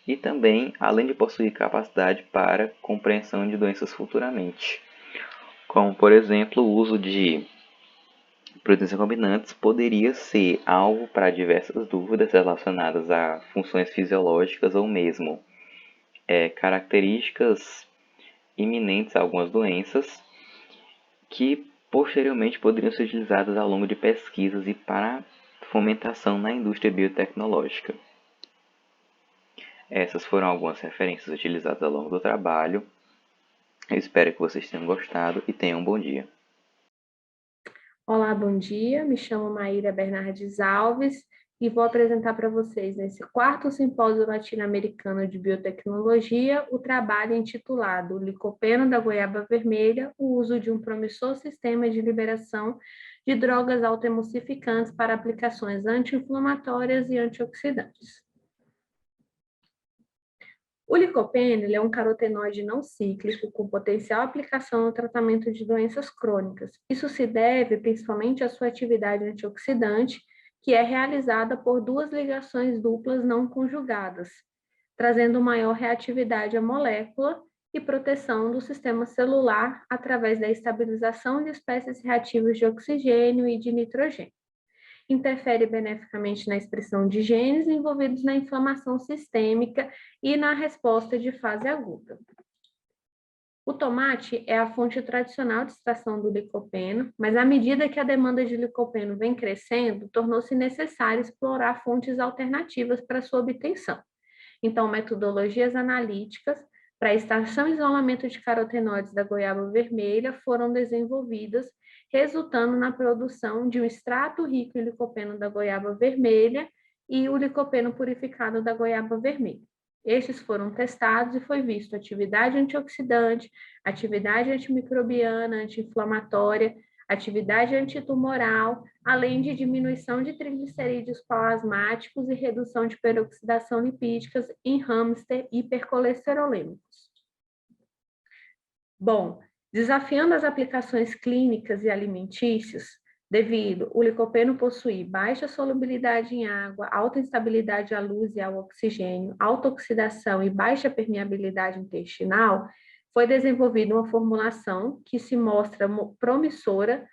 e também, além de possuir capacidade para compreensão de doenças futuramente, como, por exemplo, o uso de proteínas recombinantes poderia ser alvo para diversas dúvidas relacionadas a funções fisiológicas ou mesmo características iminentes a algumas doenças que posteriormente poderiam ser utilizadas ao longo de pesquisas e para fomentação na indústria biotecnológica. Essas foram algumas referências utilizadas ao longo do trabalho. Eu espero que vocês tenham gostado e tenham um bom dia. Olá, bom dia. Me chamo Maíra Bernardes Alves e vou apresentar para vocês, nesse 4º Simpósio Latino-Americano de Biotecnologia, o trabalho intitulado Licopeno da Goiaba Vermelha, o uso de um promissor sistema de liberação de drogas autoemulsificantes para aplicações anti-inflamatórias e antioxidantes. O licopeno é um carotenoide não cíclico com potencial aplicação no tratamento de doenças crônicas. Isso se deve principalmente à sua atividade antioxidante, que é realizada por 2 ligações duplas não conjugadas, trazendo maior reatividade à molécula e proteção do sistema celular através da estabilização de espécies reativas de oxigênio e de nitrogênio. Interfere beneficamente na expressão de genes envolvidos na inflamação sistêmica e na resposta de fase aguda. O tomate é a fonte tradicional de extração do licopeno, mas à medida que a demanda de licopeno vem crescendo, tornou-se necessário explorar fontes alternativas para sua obtenção. Então, metodologias analíticas para a extração e isolamento de carotenoides da goiaba vermelha foram desenvolvidas, resultando na produção de um extrato rico em licopeno da goiaba vermelha e o licopeno purificado da goiaba vermelha. Estes foram testados e foi visto atividade antioxidante, atividade antimicrobiana, anti-inflamatória, atividade antitumoral, além de diminuição de triglicerídeos plasmáticos e redução de peroxidação lipídicas em hamster hipercolesterolêmicos. Bom, desafiando as aplicações clínicas e alimentícias, devido o licopeno possuir baixa solubilidade em água, alta instabilidade à luz e ao oxigênio, alta oxidação e baixa permeabilidade intestinal, foi desenvolvida uma formulação que se mostra promissora,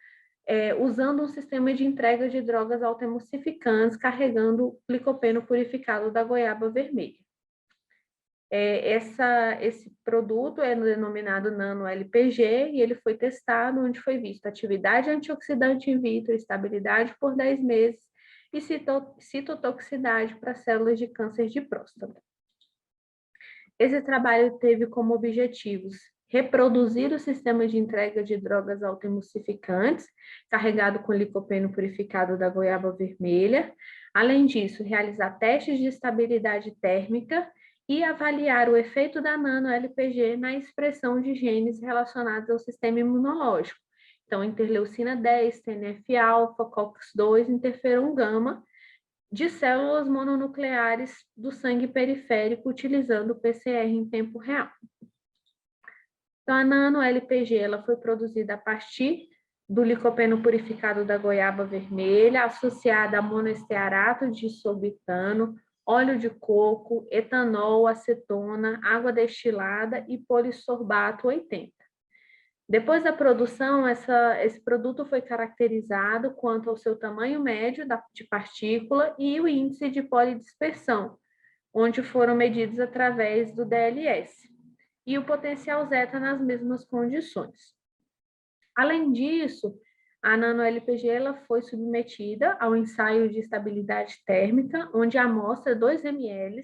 usando um sistema de entrega de drogas autoemulsificantes carregando licopeno purificado da goiaba vermelha. Esse produto é denominado nano-LPG e ele foi testado onde foi visto atividade antioxidante in vitro, estabilidade por 10 meses e citotoxicidade para células de câncer de próstata. Esse trabalho teve como objetivos reproduzir o sistema de entrega de drogas autoemulsificantes carregado com licopeno purificado da goiaba vermelha, além disso, realizar testes de estabilidade térmica e avaliar o efeito da nano-LPG na expressão de genes relacionados ao sistema imunológico. Então, interleucina 10, TNF-alfa, COX-2, interferon-gama, de células mononucleares do sangue periférico, utilizando o PCR em tempo real. Então, a nano-LPG ela foi produzida a partir do licopeno purificado da goiaba vermelha, associada a monoestearato de isobutano, óleo de coco, etanol, acetona, água destilada e polissorbato 80. Depois da produção, esse produto foi caracterizado quanto ao seu tamanho médio de partícula e o índice de polidispersão, onde foram medidos através do DLS, e o potencial zeta nas mesmas condições. Além disso, a nano-LPG ela foi submetida ao ensaio de estabilidade térmica, onde a amostra 2 ml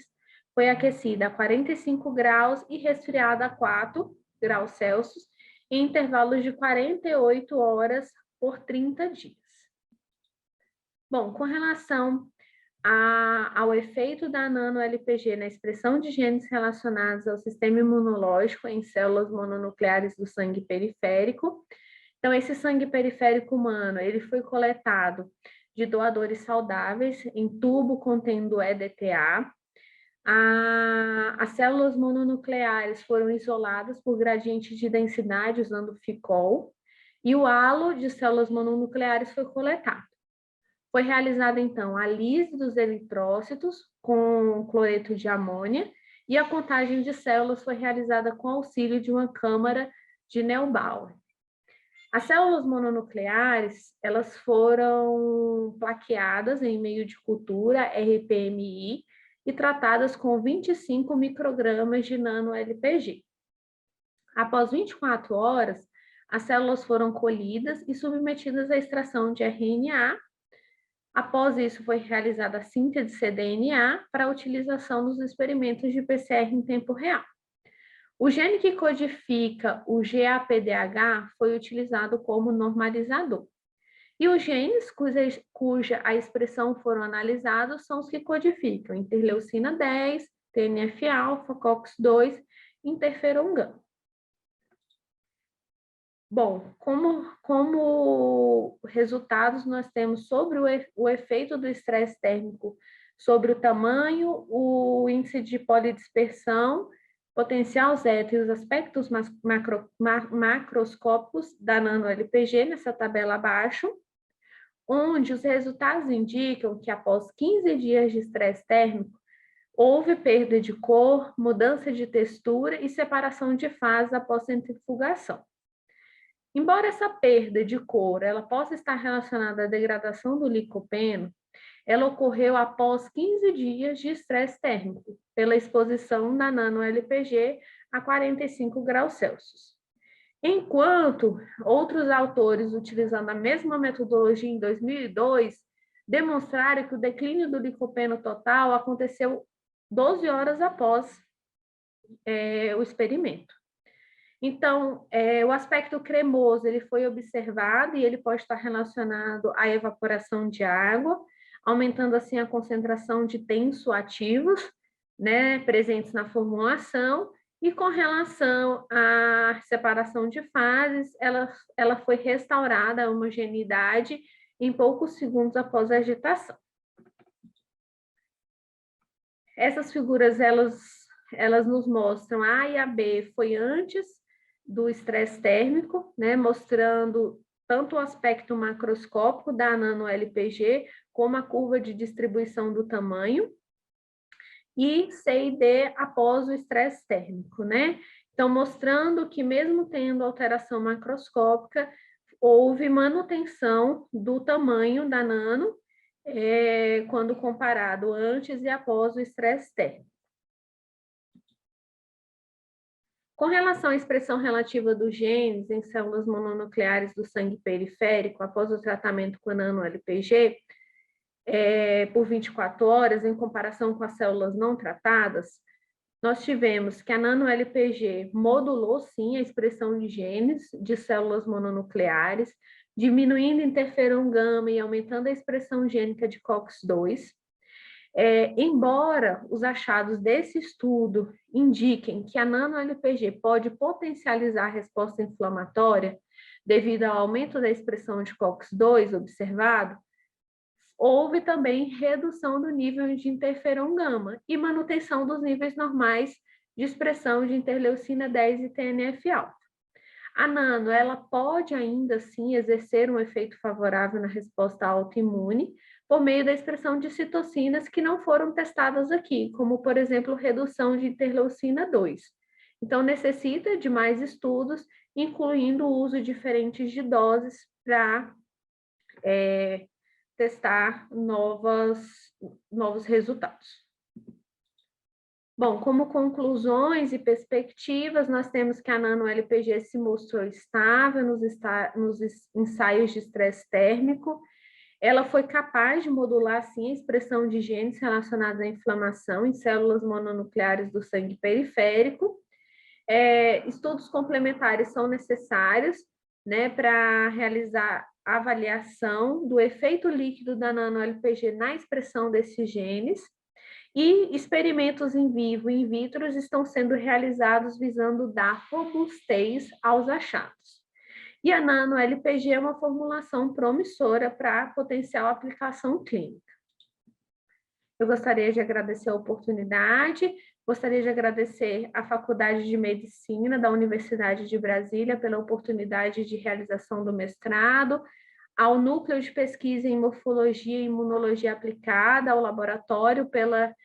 foi aquecida a 45 graus e resfriada a 4 graus Celsius em intervalos de 48 horas por 30 dias. Bom, com relação ao efeito da nano-LPG na expressão de genes relacionados ao sistema imunológico em células mononucleares do sangue periférico, então, esse sangue periférico humano, ele foi coletado de doadores saudáveis em tubo contendo EDTA. As células mononucleares foram isoladas por gradiente de densidade usando FICOL e o halo de células mononucleares foi coletado. Foi realizada, então, a lise dos eritrócitos com cloreto de amônia e a contagem de células foi realizada com auxílio de uma câmara de Neubauer. As células mononucleares, elas foram plaqueadas em meio de cultura RPMI e tratadas com 25 microgramas de nano-LPG. Após 24 horas, as células foram colhidas e submetidas à extração de RNA. Após isso, foi realizada a síntese de cDNA para utilização nos experimentos de PCR em tempo real. O gene que codifica o GAPDH foi utilizado como normalizador. E os genes cuja a expressão foram analisados são os que codificam interleucina 10, TNF-alfa, COX-2, interferon gama. Bom, como resultados, nós temos sobre o efeito do estresse térmico sobre o tamanho, o índice de polidispersão, potencial zeta e os aspectos macroscópicos da nano-LPG, nessa tabela abaixo, onde os resultados indicam que após 15 dias de estresse térmico, houve perda de cor, mudança de textura e separação de fases após centrifugação. Embora essa perda de cor ela possa estar relacionada à degradação do licopeno, ela ocorreu após 15 dias de estresse térmico, pela exposição da nano-LPG a 45 graus Celsius. Enquanto outros autores, utilizando a mesma metodologia em 2002, demonstraram que o declínio do licopeno total aconteceu 12 horas após o experimento. Então, o aspecto cremoso ele foi observado e ele pode estar relacionado à evaporação de água, aumentando assim a concentração de tensoativos, né, presentes na formulação, e com relação à separação de fases, ela foi restaurada a homogeneidade em poucos segundos após a agitação. Essas figuras, elas nos mostram A e a B foi antes do estresse térmico, né, mostrando tanto o aspecto macroscópico da nano-LPG, como a curva de distribuição do tamanho, e C e D após o estresse térmico, né? Então, mostrando que mesmo tendo alteração macroscópica, houve manutenção do tamanho da nano, quando comparado antes e após o estresse térmico. Com relação à expressão relativa dos genes em células mononucleares do sangue periférico após o tratamento com a nano-LPG, por 24 horas, em comparação com as células não tratadas, nós tivemos que a nano-LPG modulou, sim, a expressão de genes de células mononucleares, diminuindo interferon gama e aumentando a expressão gênica de COX-2. Embora os achados desse estudo indiquem que a nano-LPG pode potencializar a resposta inflamatória devido ao aumento da expressão de COX-2 observado, houve também redução do nível de interferon gama e manutenção dos níveis normais de expressão de interleucina 10 e TNF-alfa. A nano, ela pode ainda assim exercer um efeito favorável na resposta autoimune por meio da expressão de citocinas que não foram testadas aqui, como, por exemplo, redução de interleucina 2. Então, necessita de mais estudos, incluindo o uso diferentes de doses para testar novos resultados. Bom, como conclusões e perspectivas, nós temos que a nano-LPG se mostrou estável nos ensaios de estresse térmico. Ela foi capaz de modular, sim, a expressão de genes relacionados à inflamação em células mononucleares do sangue periférico. Estudos complementares são necessários, né, para realizar a avaliação do efeito líquido da nano-LPG na expressão desses genes, e experimentos em vivo e in vitro estão sendo realizados visando dar robustez aos achados. E a nano-LPG é uma formulação promissora para potencial aplicação clínica. Eu gostaria de agradecer a oportunidade, gostaria de agradecer à Faculdade de Medicina da Universidade de Brasília pela oportunidade de realização do mestrado, ao Núcleo de Pesquisa em Morfologia e Imunologia Aplicada, ao laboratório pela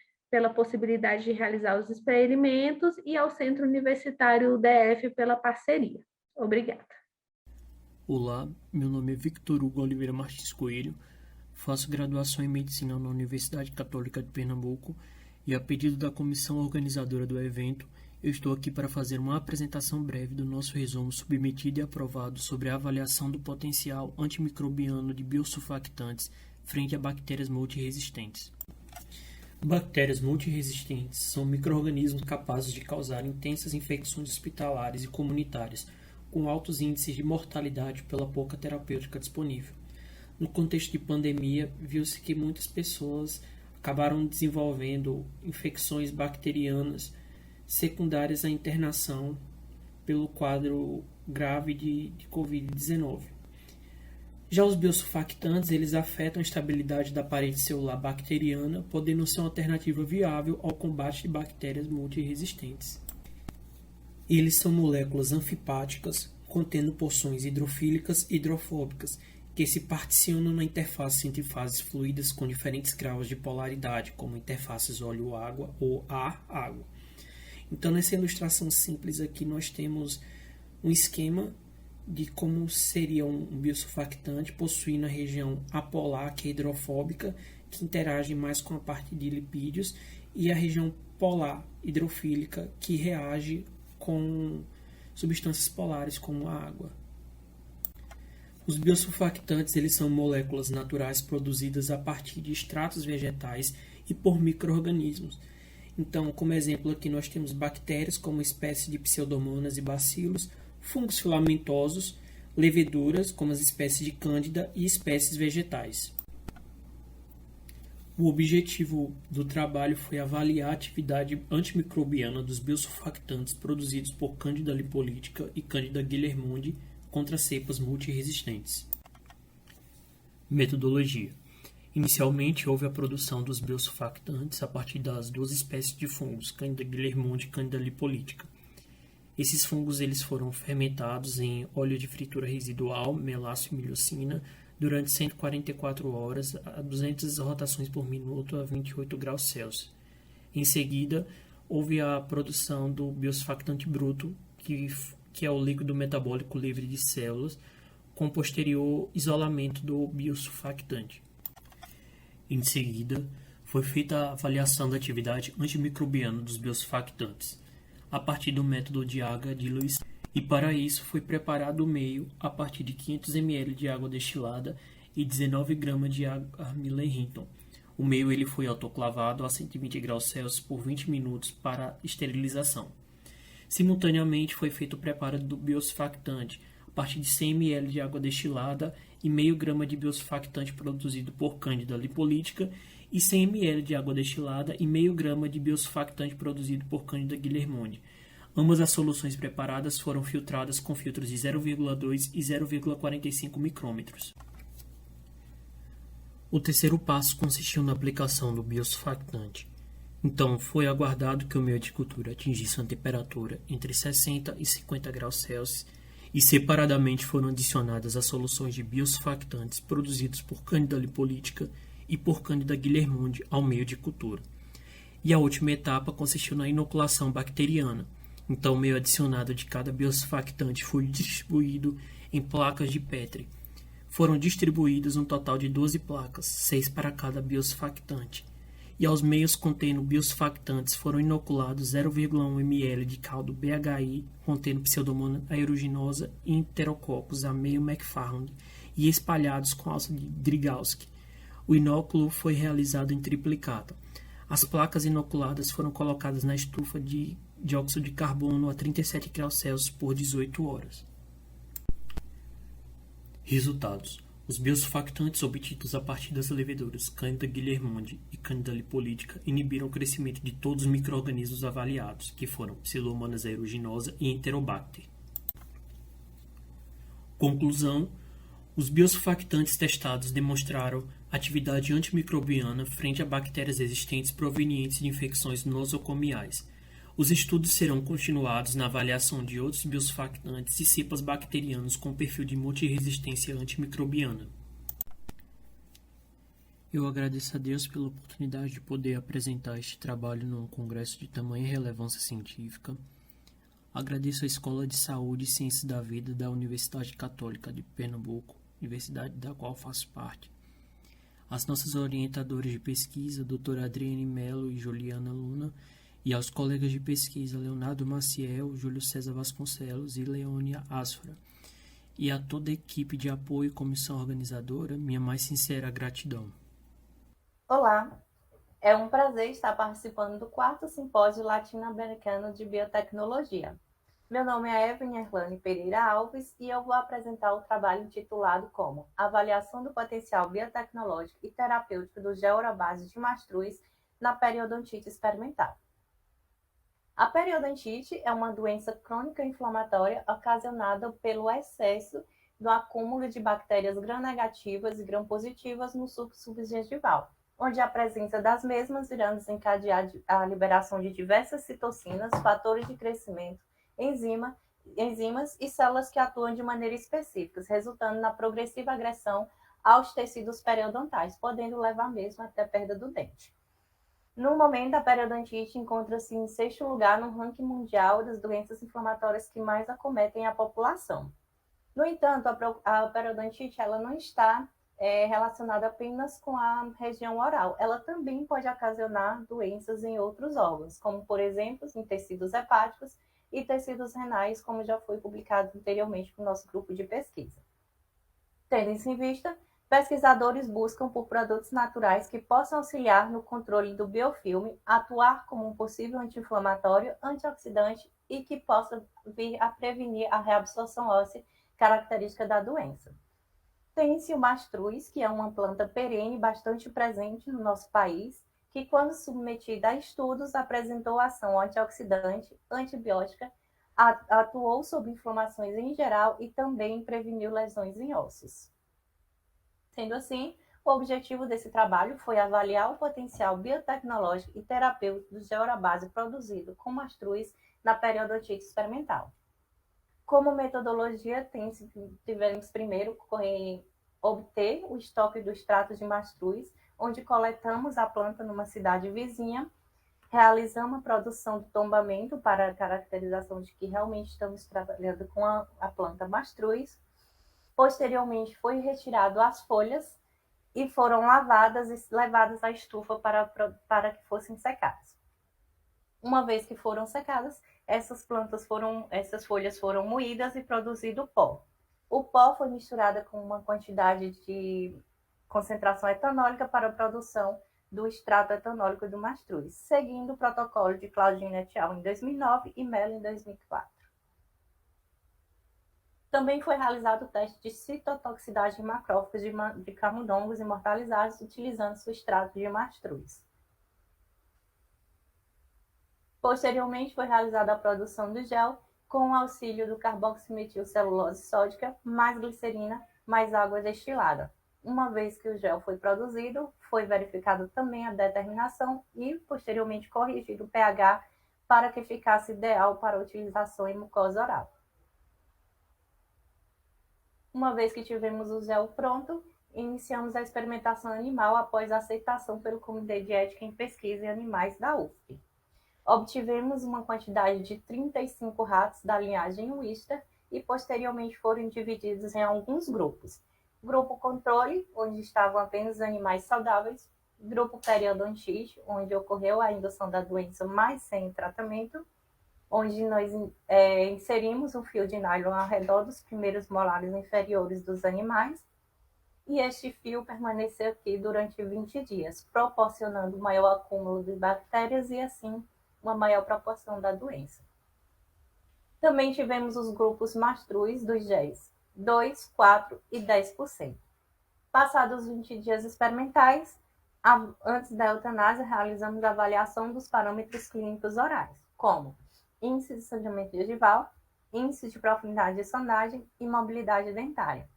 possibilidade de realizar os experimentos e ao Centro Universitário UDF pela parceria. Obrigada. Olá, meu nome é Victor Hugo Oliveira Martins Coelho, faço graduação em Medicina na Universidade Católica de Pernambuco e, a pedido da comissão organizadora do evento, eu estou aqui para fazer uma apresentação breve do nosso resumo submetido e aprovado sobre a avaliação do potencial antimicrobiano de biosurfactantes frente a bactérias multiresistentes. Bactérias multiresistentes são micro-organismos capazes de causar intensas infecções hospitalares e comunitárias, com altos índices de mortalidade pela pouca terapêutica disponível. No contexto de pandemia, viu-se que muitas pessoas acabaram desenvolvendo infecções bacterianas secundárias à internação pelo quadro grave de Covid-19. Já os biosurfactantes, eles afetam a estabilidade da parede celular bacteriana, podendo ser uma alternativa viável ao combate de bactérias multiresistentes. Eles são moléculas anfipáticas, contendo porções hidrofílicas e hidrofóbicas, que se particionam na interface entre fases fluídas com diferentes graus de polaridade, como interfaces óleo-água ou ar-água. Então, nessa ilustração simples aqui, nós temos um esquema de como seria um biosurfactante possuindo a região apolar, que é hidrofóbica, que interage mais com a parte de lipídios, e a região polar, hidrofílica, que reage com substâncias polares como a água. Os biosurfactantes, eles são moléculas naturais produzidas a partir de extratos vegetais e por micro-organismos. Então, como exemplo aqui, nós temos bactérias como espécies de pseudomonas e bacilos, fungos filamentosos, leveduras como as espécies de cândida e espécies vegetais. O objetivo do trabalho foi avaliar a atividade antimicrobiana dos biosurfactantes produzidos por Candida lipolitica e Candida guilhermondii contra cepas multiresistentes. Metodologia. Inicialmente, houve a produção dos biosurfactantes a partir das duas espécies de fungos, Candida guilhermondii e Candida lipolitica. Esses fungos eles foram fermentados em óleo de fritura residual, melácio e milhocina, durante 144 horas, a 200 rotações por minuto a 28 graus Celsius. Em seguida, houve a produção do biosurfactante bruto, que é o líquido metabólico livre de células, com posterior isolamento do biosurfactante. Em seguida, foi feita a avaliação da atividade antimicrobiana dos biosurfactantes, a partir do método de Aga-Diluição. E para isso foi preparado o meio a partir de 500 ml de água destilada e 19 gramas de armila Hinton. O meio ele foi autoclavado a 120 graus Celsius por 20 minutos para esterilização. Simultaneamente foi feito o preparo do biosurfactante a partir de 100 ml de água destilada e meio grama de biosurfactante produzido por Candida lipolitica e 100 ml de água destilada e meio grama de biosurfactante produzido por Candida guilhermondii. Ambas as soluções preparadas foram filtradas com filtros de 0,2 e 0,45 micrômetros. O terceiro passo consistiu na aplicação do biosurfactante. Então, foi aguardado que o meio de cultura atingisse uma temperatura entre 60 e 50 graus Celsius e separadamente foram adicionadas as soluções de biosurfactantes produzidos por Candida lipolitica e por Candida guilhermondii ao meio de cultura. E a última etapa consistiu na inoculação bacteriana. Então, o meio adicionado de cada biosurfactante foi distribuído em placas de Petri. Foram distribuídas um total de 12 placas, 6 para cada biosurfactante. E aos meios contendo biosurfactantes foram inoculados 0,1 ml de caldo BHI contendo Pseudomonas aeruginosa e Enterococcus a meio McFarland e espalhados com alça de Drygalski. O inóculo foi realizado em triplicata. As placas inoculadas foram colocadas na estufa de dióxido de carbono a 37 graus Celsius por 18 horas. Resultados. Os biosurfactantes obtidos a partir das leveduras Candida guilhermondii e Candida lipolitica inibiram o crescimento de todos os micro-organismos avaliados, que foram Pseudomonas aeruginosa e Enterobacter. Conclusão. Os biosurfactantes testados demonstraram atividade antimicrobiana frente a bactérias existentes provenientes de infecções nosocomiais. Os estudos serão continuados na avaliação de outros biosurfactantes e cepas bacterianos com perfil de multiresistência antimicrobiana. Eu agradeço a Deus pela oportunidade de poder apresentar este trabalho num congresso de tamanha relevância científica. Agradeço à Escola de Saúde e Ciências da Vida da Universidade Católica de Pernambuco, universidade da qual faço parte. Às nossas orientadoras de pesquisa, doutora Adriane Mello e Juliana Luna, e aos colegas de pesquisa Leonardo Maciel, Júlio César Vasconcelos e Leônia Asfra, e a toda a equipe de apoio e comissão organizadora, minha mais sincera gratidão. Olá, é um prazer estar participando do 4º Simpósio Latino-Americano de Biotecnologia. Meu nome é Evelyn Erlane Pereira Alves e eu vou apresentar o trabalho intitulado como Avaliação do Potencial Biotecnológico e Terapêutico do gel Orabase de mastruz na periodontite experimental. A periodontite é uma doença crônica inflamatória ocasionada pelo excesso do acúmulo de bactérias gram-negativas e gram-positivas no suco subgengival, onde a presença das mesmas irá desencadear a liberação de diversas citocinas, fatores de crescimento, enzimas e células que atuam de maneira específica, resultando na progressiva agressão aos tecidos periodontais, podendo levar mesmo até a perda do dente. No momento, a periodontite encontra-se em 6º lugar no ranking mundial das doenças inflamatórias que mais acometem a população. No entanto, a periodontite ela não está relacionada apenas com a região oral. Ela também pode ocasionar doenças em outros órgãos, como, por exemplo, em tecidos hepáticos e tecidos renais, como já foi publicado anteriormente no nosso grupo de pesquisa. Tendo isso em vista, pesquisadores buscam por produtos naturais que possam auxiliar no controle do biofilme, atuar como um possível anti-inflamatório, antioxidante e que possa vir a prevenir a reabsorção óssea característica da doença. Tem-se o mastruz, que é uma planta perene bastante presente no nosso país, que, quando submetida a estudos, apresentou ação antioxidante, antibiótica, atuou sobre inflamações em geral e também preveniu lesões em ossos. Sendo assim, o objetivo desse trabalho foi avaliar o potencial biotecnológico e terapêutico do gel Orabase produzido com mastruz na periodontite experimental. Como metodologia, tivemos primeiro obter o estoque do extrato de mastruz, onde coletamos a planta numa cidade vizinha, realizamos a produção do tombamento para a caracterização de que realmente estamos trabalhando com a planta mastruz. Posteriormente, foi retirado as folhas e foram lavadas e levadas à estufa para que fossem secadas. Uma vez que foram secadas, essas folhas foram moídas e produzido pó. O pó foi misturado com uma quantidade de concentração etanólica para a produção do extrato etanólico do mastruz, seguindo o protocolo de Claudine et al. Em 2009 e Mello em 2004. Também foi realizado o teste de citotoxicidade de macrófagos de camundongos imortalizados utilizando substrato de mastruz. Posteriormente, foi realizada a produção do gel com o auxílio do carboximetilcelulose sódica, mais glicerina, mais água destilada. Uma vez que o gel foi produzido, foi verificado também a determinação e, posteriormente, corrigido o pH para que ficasse ideal para a utilização em mucosa oral. Uma vez que tivemos o gel pronto, iniciamos a experimentação animal após a aceitação pelo Comitê de Ética em Pesquisa em Animais da UFP. Obtivemos uma quantidade de 35 ratos da linhagem Wistar e posteriormente foram divididos em alguns grupos. Grupo controle, onde estavam apenas animais saudáveis. Grupo periodontite, onde ocorreu a indução da doença, mas sem tratamento, onde nós inserimos um fio de nylon ao redor dos primeiros molares inferiores dos animais. E este fio permaneceu aqui durante 20 dias, proporcionando maior acúmulo de bactérias e, assim, uma maior proporção da doença. Também tivemos os grupos mastruz dos géis 2, 4 e 10%. Passados os 20 dias experimentais, antes da eutanásia, realizamos a avaliação dos parâmetros clínicos orais, como índice de sangramento gengival, índice de profundidade de sondagem e mobilidade dentária.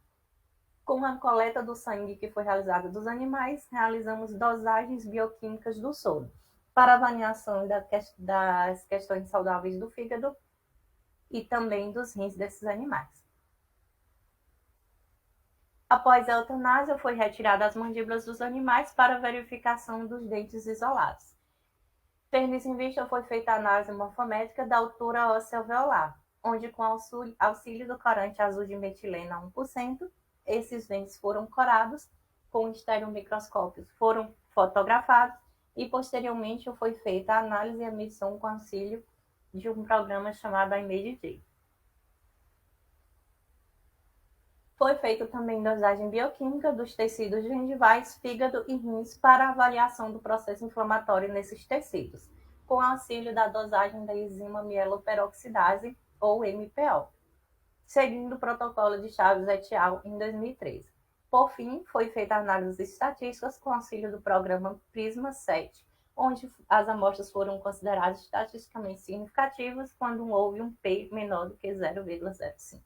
Com a coleta do sangue que foi realizada dos animais, realizamos dosagens bioquímicas do soro, para avaliação das questões saudáveis do fígado e também dos rins desses animais. Após a eutanásia, foi retirada as mandíbulas dos animais para verificação dos dentes isolados. Tendo isso em vista, foi feita a análise morfométrica da altura óssea alveolar, onde, com auxílio do corante azul de metileno a 1%, esses dentes foram corados com estereomicroscópios, foram fotografados e, posteriormente, foi feita a análise e a medição com auxílio de um programa chamado ImageJ. Foi feita também dosagem bioquímica dos tecidos gengivais, fígado e rins para avaliação do processo inflamatório nesses tecidos, com auxílio da dosagem da enzima mieloperoxidase, ou MPO, seguindo o protocolo de Chaves et al. Em 2013. Por fim, foi feita análises estatísticas com auxílio do programa PRISMA-7, onde as amostras foram consideradas estatisticamente significativas quando houve um P menor do que 0,05.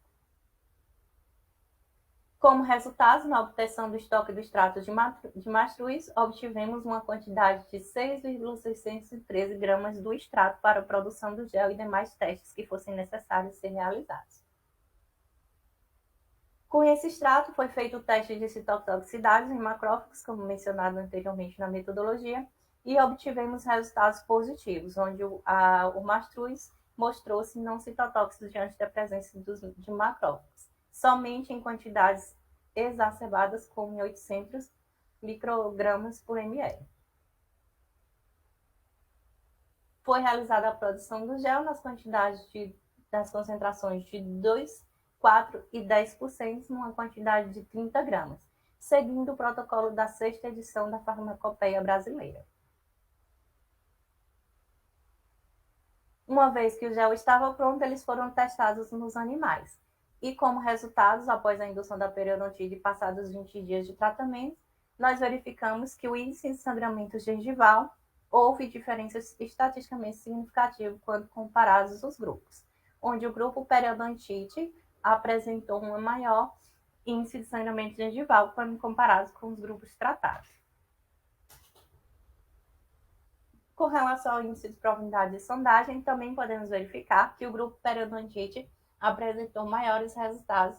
Como resultado, na obtenção do estoque do extrato de mastruz, obtivemos uma quantidade de 6,613 gramas do extrato para a produção do gel e demais testes que fossem necessários ser realizados. Com esse extrato, foi feito o teste de citotoxicidade em macrófagos, como mencionado anteriormente na metodologia, e obtivemos resultados positivos, onde o mastruz mostrou-se não citotóxico diante da presença de macrófagos, somente em quantidades exacerbadas, como em 800 microgramas por ml. Foi realizada a produção do gel nas concentrações de 2, 4 e 10%, numa quantidade de 30 gramas, seguindo o protocolo da 6ª edição da Farmacopeia Brasileira. Uma vez que o gel estava pronto, eles foram testados nos animais. E como resultados, após a indução da periodontite e passados 20 dias de tratamento, nós verificamos que o índice de sangramento gengival houve diferenças estatisticamente significativas quando comparados os grupos, onde o grupo periodontite apresentou um maior índice de sangramento gengival quando comparados com os grupos tratados. Com relação ao índice de profundidade de sondagem, também podemos verificar que o grupo periodontite apresentou maiores resultados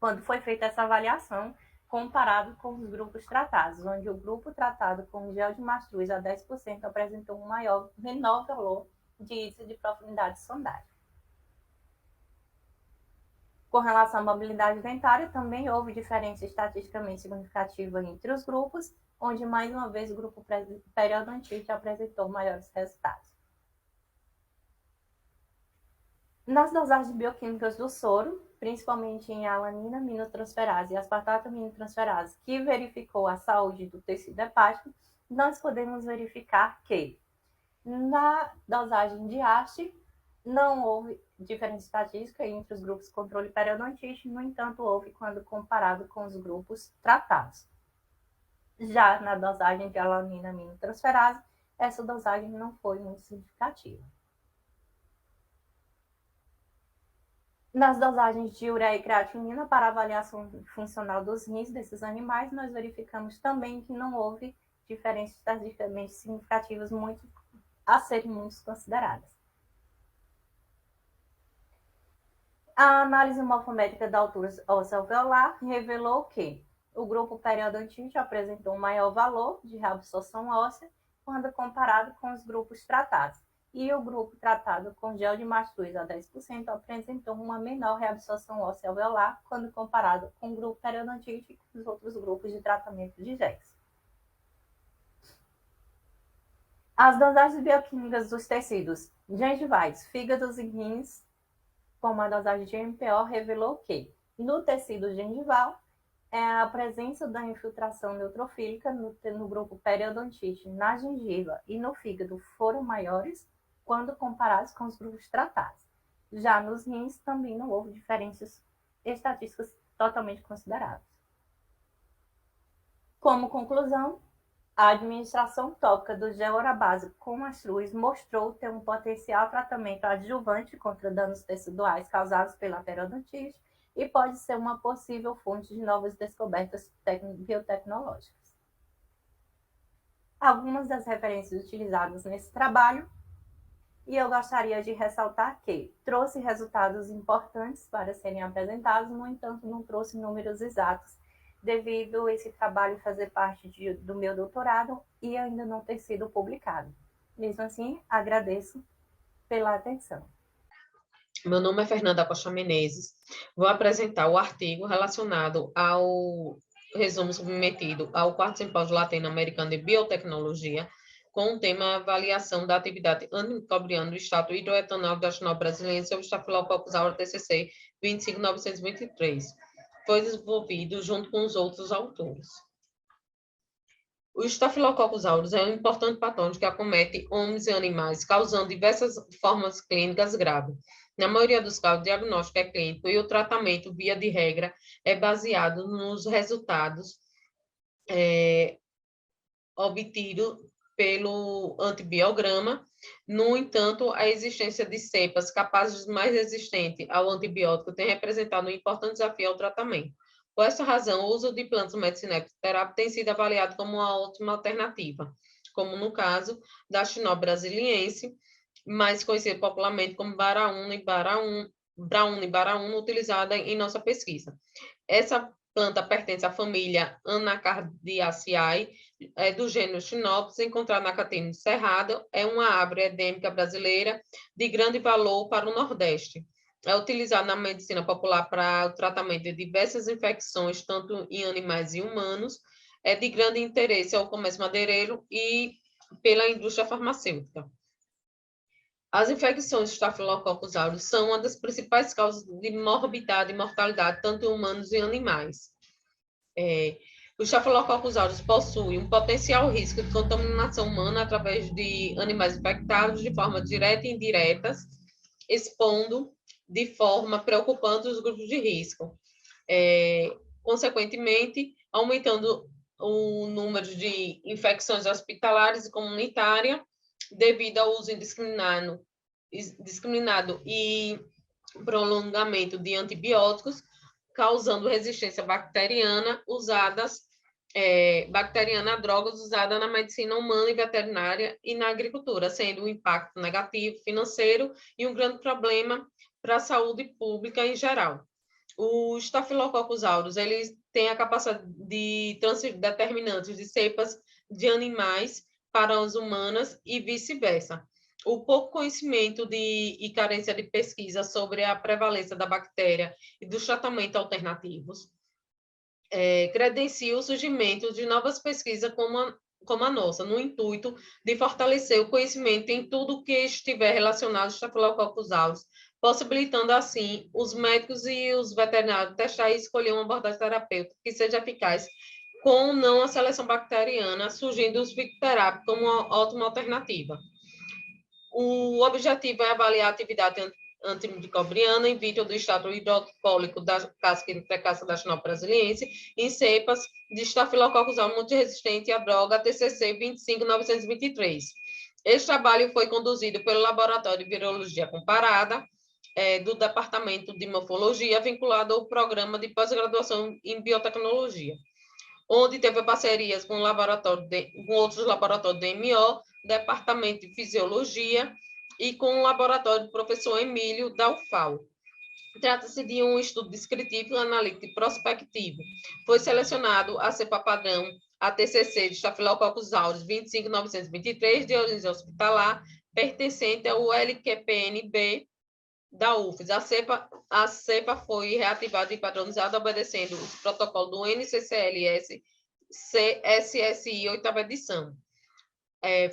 quando foi feita essa avaliação comparado com os grupos tratados, onde o grupo tratado com gel de mastruz a 10% apresentou um menor valor de índice de profundidade de sondagem. Com relação à mobilidade dentária, também houve diferença estatisticamente significativa entre os grupos, onde mais uma vez o grupo periodontite apresentou maiores resultados. Nas dosagens bioquímicas do soro, principalmente em alanina aminotransferase e aspartato aminotransferase, que verificou a saúde do tecido hepático, nós podemos verificar que na dosagem de haste não houve diferença estatística entre os grupos controle e periodontite, no entanto, houve quando comparado com os grupos tratados. Já na dosagem de alanina aminotransferase, essa dosagem não foi muito significativa. Nas dosagens de ureia e creatinina para avaliação funcional dos rins desses animais, nós verificamos também que não houve diferenças estatisticamente significativas a serem muito consideradas. A análise morfométrica da altura óssea alveolar revelou que o grupo periodontite apresentou um maior valor de reabsorção óssea quando comparado com os grupos tratados, e o grupo tratado com gel de mastruz a 10% apresentou uma menor reabsorção óssea alveolar quando comparado com o grupo periodontite e com os outros grupos de tratamento de géis. As dosagens bioquímicas dos tecidos gengivais, fígados e rins, como a dosagem de MPO, revelou que no tecido gengival, a presença da infiltração neutrofílica no grupo periodontite, na gengiva e no fígado foram maiores quando comparados com os grupos tratados. Já nos rins também não houve diferenças estatísticas totalmente consideráveis. Como conclusão, a administração tópica do gel orabásico com mastruz mostrou ter um potencial tratamento adjuvante contra danos teciduais causados pela periodontite e pode ser uma possível fonte de novas descobertas biotecnológicas. Algumas das referências utilizadas nesse trabalho, e eu gostaria de ressaltar que trouxe resultados importantes para serem apresentados, no entanto, não trouxe números exatos, devido a esse trabalho fazer parte do meu doutorado e ainda não ter sido publicado. Mesmo assim, agradeço pela atenção. Meu nome é Fernanda Costa Menezes. Vou apresentar o artigo relacionado ao resumo submetido ao 4º Simpósio Latino-Americano de Biotecnologia, com o tema avaliação da atividade antimicrobiana do extrato hidroetanol da chinol brasileira sobre Staphylococcus aureus TCC 25923. Foi desenvolvido junto com os outros autores. O Staphylococcus aureus é um importante patógeno que acomete homens e animais, causando diversas formas clínicas graves. Na maioria dos casos, o diagnóstico é clínico e o tratamento, via de regra, é baseado nos resultados obtidos pelo antibiograma. No entanto, a existência de cepas capazes de mais resistente ao antibiótico tem representado um importante desafio ao tratamento. Por essa razão, o uso de plantas medicinais terápicas tem sido avaliado como uma ótima alternativa, como no caso da chinol brasiliense, mais conhecida popularmente como Baraúna e Baraúna, utilizada em nossa pesquisa. Essa planta pertence à família Anacardiaceae, do gênero Chinopsis, encontrada na Caatinga do Cerrado. É uma árvore endêmica brasileira de grande valor para o Nordeste. É utilizado na medicina popular para o tratamento de diversas infecções, tanto em animais e humanos. É de grande interesse ao comércio madeireiro e pela indústria farmacêutica. As infecções de Staphylococcus aureus são uma das principais causas de morbidade e mortalidade, tanto em humanos e animais. O Staphylococcus aureus possui um potencial risco de contaminação humana através de animais infectados de forma direta e indireta, expondo de forma preocupante os grupos de risco. Consequentemente, aumentando o número de infecções hospitalares e comunitárias, devido ao uso indiscriminado e prolongamento de antibióticos, causando resistência bacteriana a drogas usadas na medicina humana e veterinária e na agricultura, sendo um impacto negativo financeiro e um grande problema para a saúde pública em geral. O Staphylococcus aureus, ele tem a capacidade de transferir determinantes de cepas de animais para as humanas e vice-versa. O pouco conhecimento e carência de pesquisa sobre a prevalência da bactéria e dos tratamentos alternativos credencia o surgimento de novas pesquisas como a nossa, no intuito de fortalecer o conhecimento em tudo que estiver relacionado ao Staphylococcus aureus, possibilitando, assim, os médicos e os veterinários testar e escolher uma abordagem terapêutica que seja eficaz com ou não a seleção bacteriana, surgindo os fitoterápicos como uma ótima alternativa. O objetivo é avaliar a atividade antimicrobiana in vitro do extrato hidroalcoólico da casca entrecasca da chinol brasiliense em cepas de Staphylococcus aureus multiresistente à droga TCC 25923. Este trabalho foi conduzido pelo Laboratório de Virologia Comparada do Departamento de Morfologia, vinculado ao Programa de Pós-Graduação em Biotecnologia, onde teve parcerias com outros laboratórios do MO, Departamento de Fisiologia, e com o laboratório do professor Emílio, da UFAL. Trata-se de um estudo descritivo, analítico e prospectivo. Foi selecionado a cepa padrão, a TCC de Staphylococcus aureus 25923, de origem hospitalar, pertencente ao LQPNB da UFES. A cepa foi reativada e padronizada, obedecendo os protocolos do NCCLS SSI 8ª edição.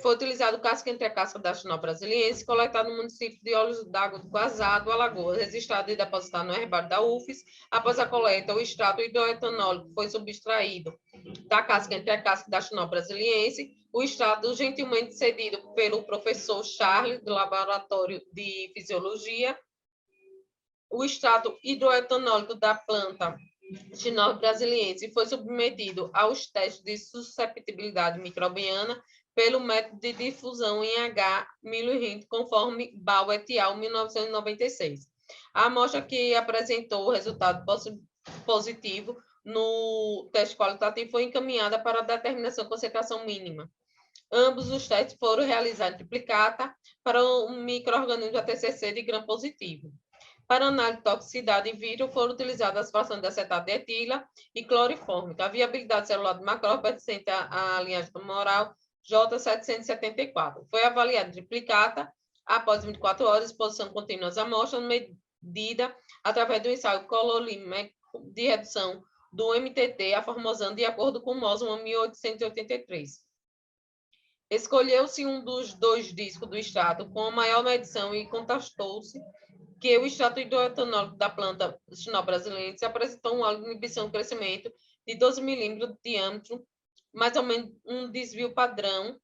Foi utilizado casca entre a casca da chinol brasiliense, coletado no município de Olhos d'Água do Guazado, Alagoas, registrado e depositado no herbário da UFES. Após a coleta, o extrato hidroetanólico foi subtraído da casca entre a casca da chinol brasiliense. O extrato, gentilmente cedido pelo professor Charles, do Laboratório de Fisiologia. O extrato hidroetanólico da planta chinol brasiliense foi submetido aos testes de susceptibilidade microbiana pelo método de difusão em H. milirrito, conforme Bau et al. 1996. A amostra que apresentou o resultado positivo no teste qualitativo foi encaminhada para a determinação de concentração mínima. Ambos os testes foram realizados em triplicata para o micro-organismo ATCC de gram positivo. Para análise de toxicidade in vitro, foram utilizadas as frações de acetato de etila e clorifórmica. A viabilidade celular do macrófago pertencente à linhagem tumoral J774. Foi avaliada triplicata após 24 horas de exposição contínua às amostras, medida através do ensaio colorimétrico de redução do MTT a formosano de acordo com o MOSMA 1883. Escolheu-se um dos 2 discos do extrato com a maior medição e constatou-se que o extrato hidroetanólico da planta Chinó brasileirense apresentou uma inibição do crescimento de 12 milímetros de diâmetro, mais ou menos um desvio padrão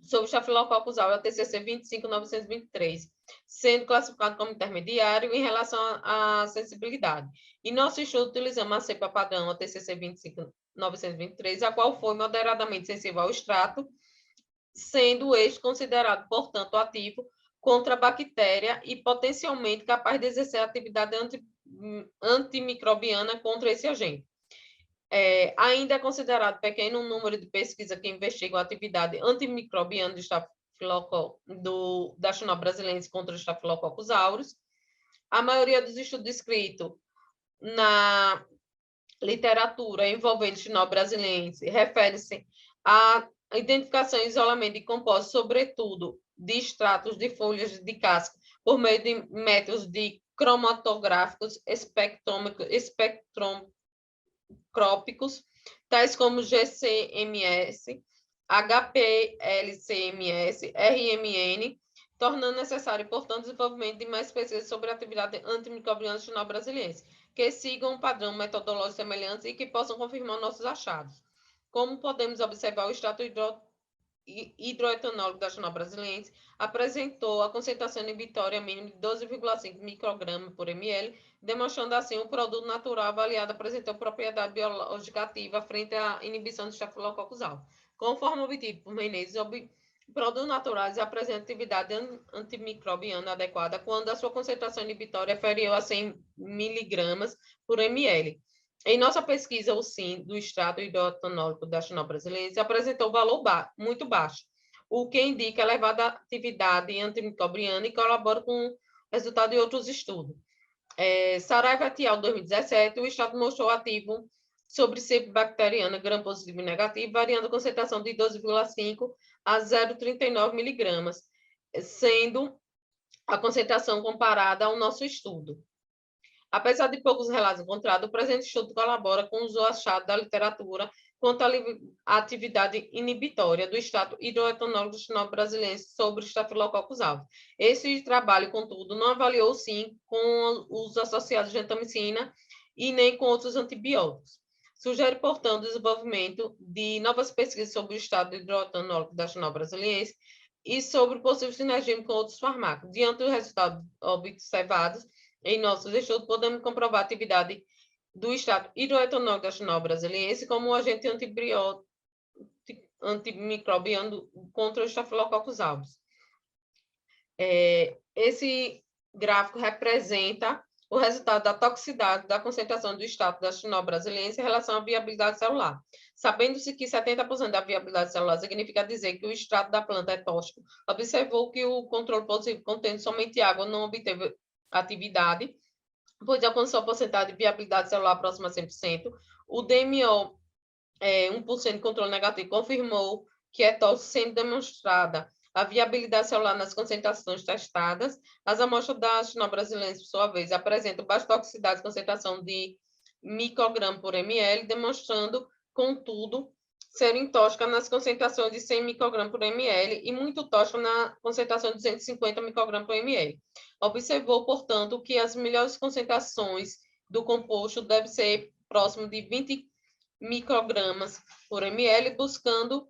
sobre o Staphylococcus aureus TCC 25923, sendo classificado como intermediário em relação à sensibilidade. Em nosso estudo, utilizamos a cepa padrão, a TCC 25923, a qual foi moderadamente sensível ao extrato, sendo este considerado, portanto, ativo contra a bactéria e potencialmente capaz de exercer atividade antimicrobiana contra esse agente. Ainda é considerado pequeno o número de pesquisas que investigam a atividade antimicrobiana da Chinó brasileirense contra o Staphylococcus aureus. A maioria dos estudos descritos na literatura envolvendo Chinó brasileirense refere-se à identificação e isolamento de compósitos, sobretudo de extratos de folhas de casca, por meio de métodos de cromatográficos espectroscópicos, tais como GCMS, HPLCMS, RMN, tornando necessário, portanto, o desenvolvimento de mais pesquisas sobre a atividade antimicrobiana do Chinó brasileirense, que sigam um padrão metodológico semelhante e que possam confirmar nossos achados. Como podemos observar, o extrato hidroetanólico da Chinó brasileirense apresentou a concentração inibitória mínima de 12,5 microgramas por ml, demonstrando assim um produto natural avaliado apresentou propriedade biológica ativa frente à inibição do Staphylococcus aureus. Conforme obtido por Menezes, produtos naturais apresentam atividade antimicrobiana adequada quando a sua concentração inibitória é inferior a 100 miligramas por ml. Em nossa pesquisa, o SIM do extrato hidroetanólico da Chinó brasileirense apresentou valor muito baixo, o que indica elevada atividade antimicrobiana e colabora com o resultado de outros estudos. Saraiva et al. 2017, o extrato mostrou ativo sobre cepa bacteriana gram-positivo e negativo, variando a concentração de 12,5 a 0,39 miligramas, sendo a concentração comparada ao nosso estudo. Apesar de poucos relatos encontrados, o presente estudo colabora com os achados da literatura quanto à atividade inibitória do extrato hidroetanólico do Chinó brasileirense sobre o Staphylococcus aureus. Esse trabalho, contudo, não avaliou, sim, com os associados de gentamicina e nem com outros antibióticos. Sugere, portanto, o desenvolvimento de novas pesquisas sobre o extrato hidroetanólico da Chinó brasileirense e sobre possível sinergismo com outros fármacos. Diante dos resultados observados em nossos estudos, podemos comprovar a atividade do extrato hidroetanólico da Chinó brasileirense como um agente antimicrobiano contra o Staphylococcus aureus. Esse gráfico representa o resultado da toxicidade da concentração do extrato da Chinó brasileirense em relação à viabilidade celular. Sabendo-se que 70% da viabilidade celular significa dizer que o extrato da planta é tóxico, observou que o controle positivo contendo somente água não obteve atividade, pois alcançou a porcentagem de viabilidade celular próxima a 100%. O DMO, 1% de controle negativo, confirmou que é tóxico, sendo demonstrada a viabilidade celular nas concentrações testadas. As amostras da Chinó brasileirense, por sua vez, apresentam baixa toxicidade, concentração de micrograma por ml, demonstrando, contudo, serem tóxicas nas concentrações de 100 microgramas por ml e muito tóxicas na concentração de 250 microgramas por ml. Observou, portanto, que as melhores concentrações do composto devem ser próximo de 20 microgramas por ml, buscando,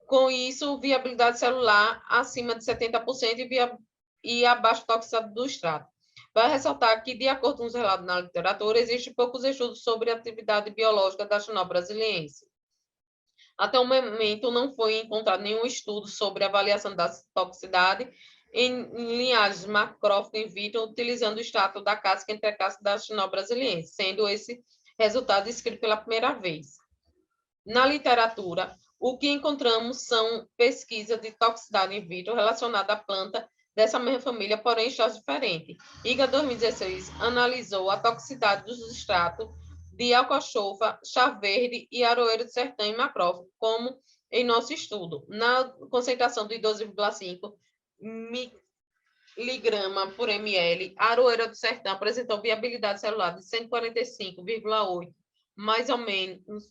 com isso, viabilidade celular acima de 70% e a baixa toxicidade do extrato. Vai ressaltar que, de acordo com os relatos na literatura, existem poucos estudos sobre a atividade biológica da Chinó brasileirense. Até o momento, não foi encontrado nenhum estudo sobre avaliação da toxicidade em linhagens macrófagos in vitro, utilizando o extrato da casca entre a casca da Chinó brasileirense, sendo esse resultado descrito pela primeira vez. Na literatura, o que encontramos são pesquisas de toxicidade in vitro relacionadas à planta dessa mesma família, porém em estágios diferentes. IGA 2016 analisou a toxicidade dos extratos de alcachofra, chá verde e aroeiro de sertão em macrófago, como em nosso estudo. Na concentração de 12,5 miligrama por ml, a Aroeira do Sertão apresentou viabilidade celular de 145,8, mais ou menos,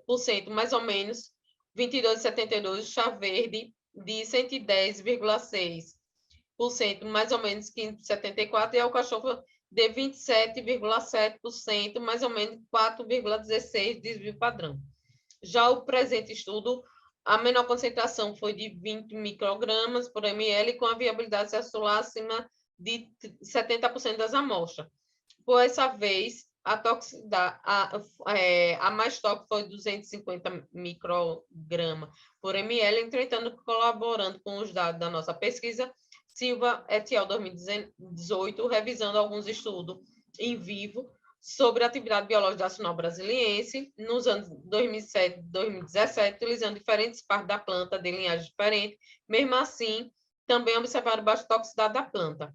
por cento, mais ou menos 22,72, chá verde de 110,6%, mais ou menos 15,74%, e alcachofra de 27,7%, mais ou menos 4,16% desvio padrão. Já o presente estudo, a menor concentração foi de 20 microgramas por ml, com a viabilidade celular acima de 70% das amostras. Por essa vez, a mais tóxica foi 250 microgramas por ml, entretanto, colaborando com os dados da nossa pesquisa, Silva et al. 2018, revisando alguns estudos em vivo sobre a atividade biológica da Sinol brasiliense nos anos 2007 e 2017, utilizando diferentes partes da planta de linhagem diferentes. Mesmo assim, também observaram baixa toxicidade da planta.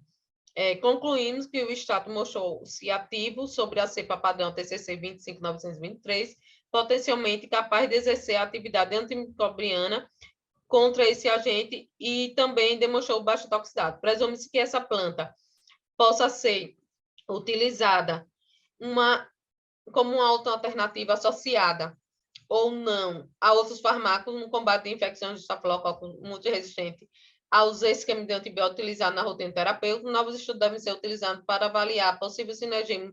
Concluímos que o extrato mostrou-se ativo sobre a cepa padrão TCC 25923, potencialmente capaz de exercer a atividade antimicrobiana contra esse agente, e também demonstrou baixa toxicidade. Presume-se que essa planta possa ser utilizada como uma alternativa associada ou não a outros fármacos no combate de infecções de estafilococcus multiresistente aos esquemas de antibiótico utilizados na rotina terapêutica. Novos estudos devem ser utilizados para avaliar possível sinergia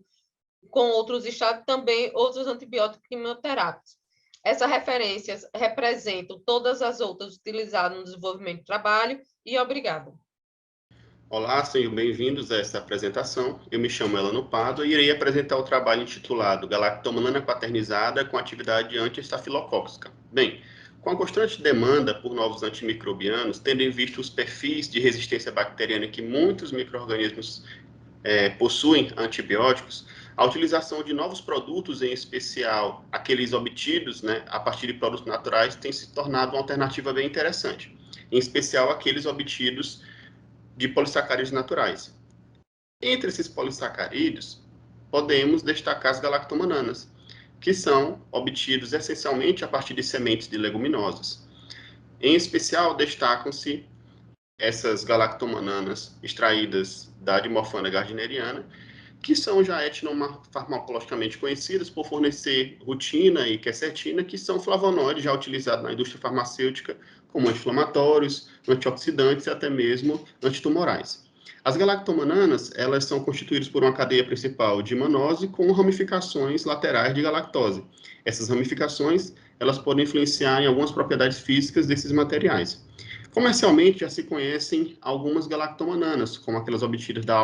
com outros estados, também outros antibióticos quimioterápicos. Essas referências representam todas as outras utilizadas no desenvolvimento do trabalho, e obrigado. Olá, sejam bem-vindos a esta apresentação. Eu me chamo Elano Pado e irei apresentar o trabalho intitulado Galactomanana quaternizada com atividade anti-estafilocócica. Bem, com a constante demanda por novos antimicrobianos, tendo em vista os perfis de resistência bacteriana que muitos micro-organismos possuem antibióticos, a utilização de novos produtos, em especial aqueles obtidos a partir de produtos naturais, tem se tornado uma alternativa bem interessante, em especial aqueles obtidos de polissacarídeos naturais. Entre esses polissacarídeos, podemos destacar as galactomananas, que são obtidos essencialmente a partir de sementes de leguminosas. Em especial, destacam-se essas galactomananas extraídas da Dimorphana gardneriana, que são já etnofarmacologicamente conhecidas por fornecer rutina e quercetina, que são flavonoides já utilizados na indústria farmacêutica como anti-inflamatórios, antioxidantes e até mesmo antitumorais. As galactomananas, elas são constituídas por uma cadeia principal de manose com ramificações laterais de galactose. Essas ramificações, elas podem influenciar em algumas propriedades físicas desses materiais. Comercialmente, já se conhecem algumas galactomananas, como aquelas obtidas da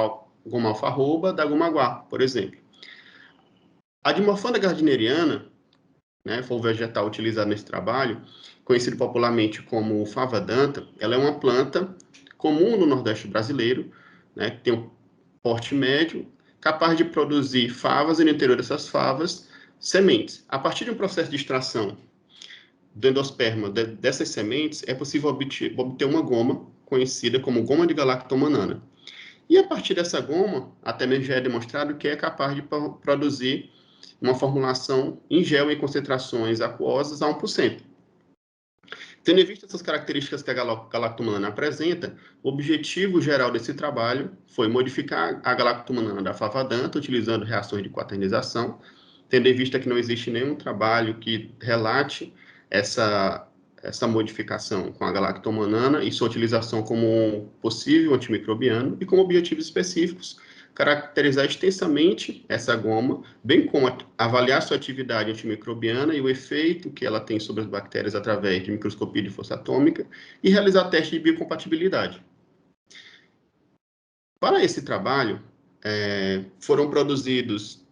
goma alfarroba, da goma guar, por exemplo. A Dimorphana gardneriana, foi o vegetal utilizado nesse trabalho, conhecido popularmente como fava danta, ela é uma planta comum no Nordeste brasileiro, que tem um porte médio, capaz de produzir favas e, no interior dessas favas, sementes. A partir de um processo de extração do endosperma dessas sementes, é possível obter uma goma conhecida como goma de galactomanana. E a partir dessa goma, até mesmo já é demonstrado que é capaz de produzir uma formulação em gel em concentrações aquosas a 1%. Tendo em vista essas características que a galactomanana apresenta, o objetivo geral desse trabalho foi modificar a galactomanana da fava danta, utilizando reações de quaternização, tendo em vista que não existe nenhum trabalho que relate essa modificação com a galactomanana e sua utilização como um possível antimicrobiano, e com objetivos específicos, caracterizar extensamente essa goma, bem como avaliar sua atividade antimicrobiana e o efeito que ela tem sobre as bactérias através de microscopia de força atômica, e realizar testes de biocompatibilidade. Para esse trabalho, foram produzidos,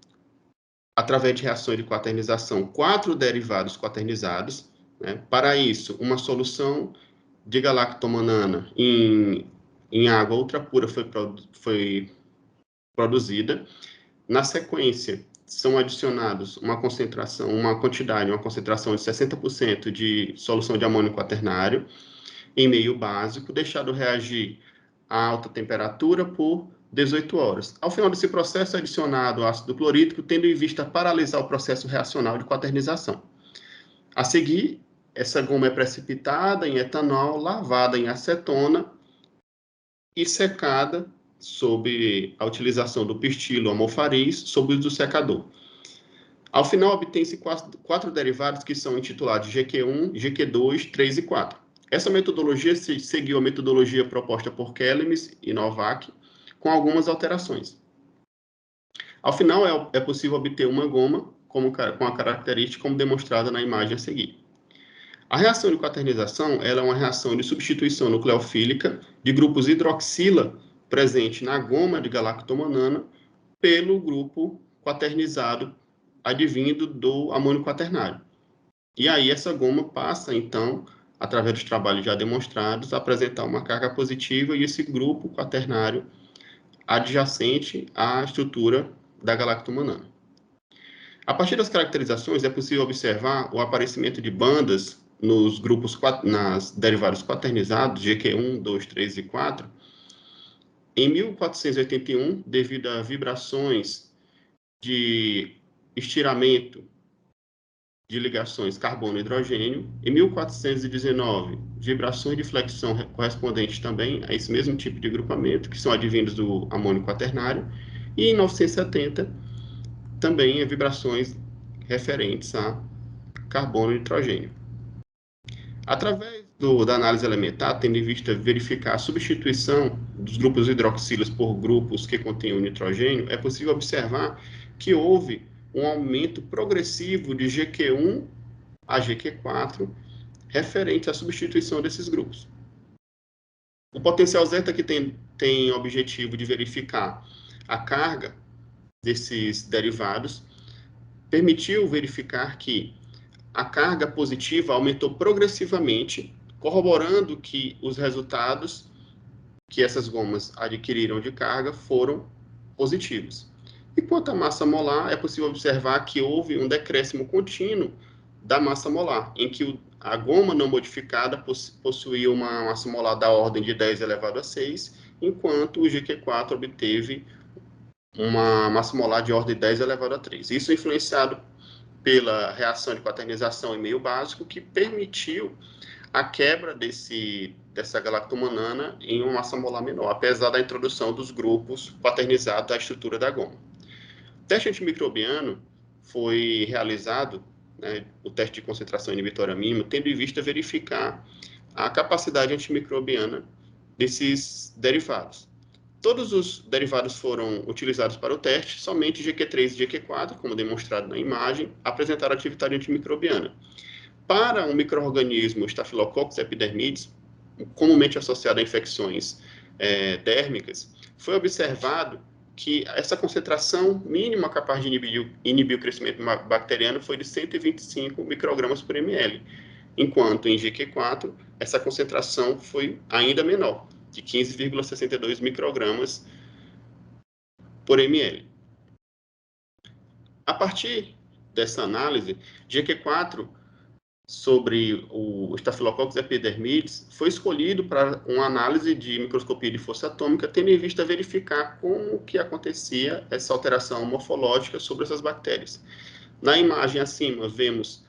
através de reações de quaternização, 4 derivados quaternizados. Para isso, uma solução de galactomanana em água ultrapura foi produzida. Na sequência, são adicionados uma concentração de 60% de solução de amônio quaternário em meio básico, deixado reagir a alta temperatura por 18 horas. Ao final desse processo, é adicionado ácido clorídrico, tendo em vista paralisar o processo reacional de quaternização. A seguir, essa goma é precipitada em etanol, lavada em acetona e secada sob a utilização do pistilo amofariz sob o uso do secador. Ao final, obtém-se quatro derivados que são intitulados GQ1, GQ2, 3 e 4. Essa metodologia seguiu a metodologia proposta por Kellemes e Novak, com algumas alterações. Ao final, é possível obter uma goma com a característica como demonstrada na imagem a seguir. A reação de quaternização ela é uma reação de substituição nucleofílica de grupos hidroxila presente na goma de galactomanana pelo grupo quaternizado advindo do amônio quaternário. E aí essa goma passa, então, através dos trabalhos já demonstrados, a apresentar uma carga positiva e esse grupo quaternário adjacente à estrutura da galactomanana. A partir das caracterizações, é possível observar o aparecimento de bandas nos grupos, nas derivados quaternizados, GQ1, 2, 3 e 4, em 1481, devido a vibrações de estiramento de ligações carbono-hidrogênio. Em 1419, vibrações de flexão correspondentes também a esse mesmo tipo de grupamento, que são advindos do amônio quaternário. E em 1970, também vibrações referentes a carbono e nitrogênio. Através da análise elementar, tendo em vista verificar a substituição dos grupos hidroxilas por grupos que contenham nitrogênio, é possível observar que houve um aumento progressivo de GQ1 a GQ4 referente à substituição desses grupos. O potencial zeta que tem objetivo de verificar a carga desses derivados permitiu verificar que a carga positiva aumentou progressivamente, corroborando que os resultados que essas gomas adquiriram de carga foram positivos. E quanto à massa molar, é possível observar que houve um decréscimo contínuo da massa molar, em que a goma não modificada possuía uma massa molar da ordem de 10 elevado a 6, enquanto o GQ4 obteve uma massa molar de ordem de 10 elevado a 3. Isso influenciado pela reação de quaternização em meio básico, que permitiu a quebra dessa galactomanana em uma massa molar menor, apesar da introdução dos grupos quaternizados à estrutura da goma. O teste antimicrobiano foi realizado, o teste de concentração inibitória mínima, tendo em vista verificar a capacidade antimicrobiana desses derivados. Todos os derivados foram utilizados para o teste, somente GQ3 e GQ4, como demonstrado na imagem, apresentaram atividade antimicrobiana. Para um micro-organismo Staphylococcus epidermidis, comumente associado a infecções dérmicas, foi observado que essa concentração mínima capaz de inibir o crescimento bacteriano foi de 125 microgramas por ml, enquanto em GQ4 essa concentração foi ainda menor, de 15,62 microgramas por ml. A partir dessa análise, GQ4 sobre o Staphylococcus epidermidis foi escolhido para uma análise de microscopia de força atômica, tendo em vista verificar como que acontecia essa alteração morfológica sobre essas bactérias. Na imagem acima, vemos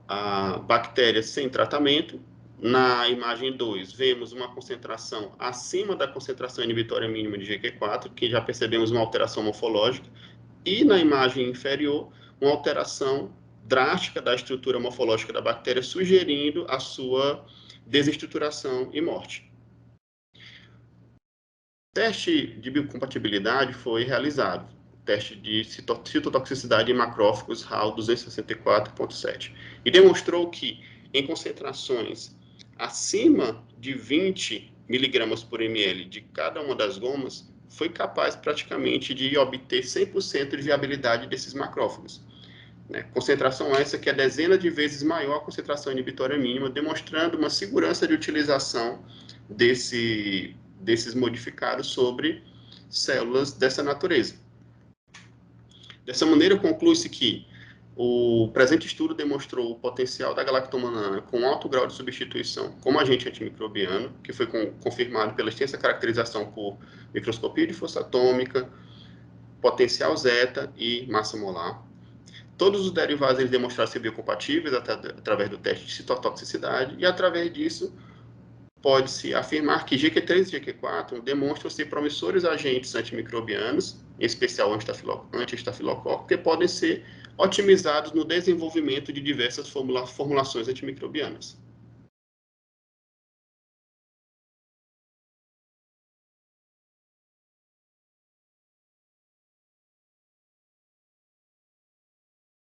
a bactéria sem tratamento. Na imagem 2, vemos uma concentração acima da concentração inibitória mínima de GQ4, que já percebemos uma alteração morfológica. E na imagem inferior, uma alteração drástica da estrutura morfológica da bactéria, sugerindo a sua desestruturação e morte. O teste de biocompatibilidade foi realizado, o teste de citotoxicidade em macrófagos HAL 264.7, e demonstrou que em concentrações acima de 20 miligramas por ml de cada uma das gomas, foi capaz praticamente de obter 100% de viabilidade desses macrófagos. Concentração essa que é dezenas de vezes maior a concentração inibitória mínima, demonstrando uma segurança de utilização desses modificados sobre células dessa natureza. Dessa maneira, conclui-se que o presente estudo demonstrou o potencial da galactomanana com alto grau de substituição como agente antimicrobiano, que foi confirmado pela extensa caracterização por microscopia de força atômica, potencial zeta e massa molar. todos os derivados eles demonstraram ser biocompatíveis através do teste de citotoxicidade, e através disso pode-se afirmar que GQ3 e GQ4 demonstram ser promissores agentes antimicrobianos, em especial anti-estafilococcos, que podem ser otimizados no desenvolvimento de diversas formulações antimicrobianas.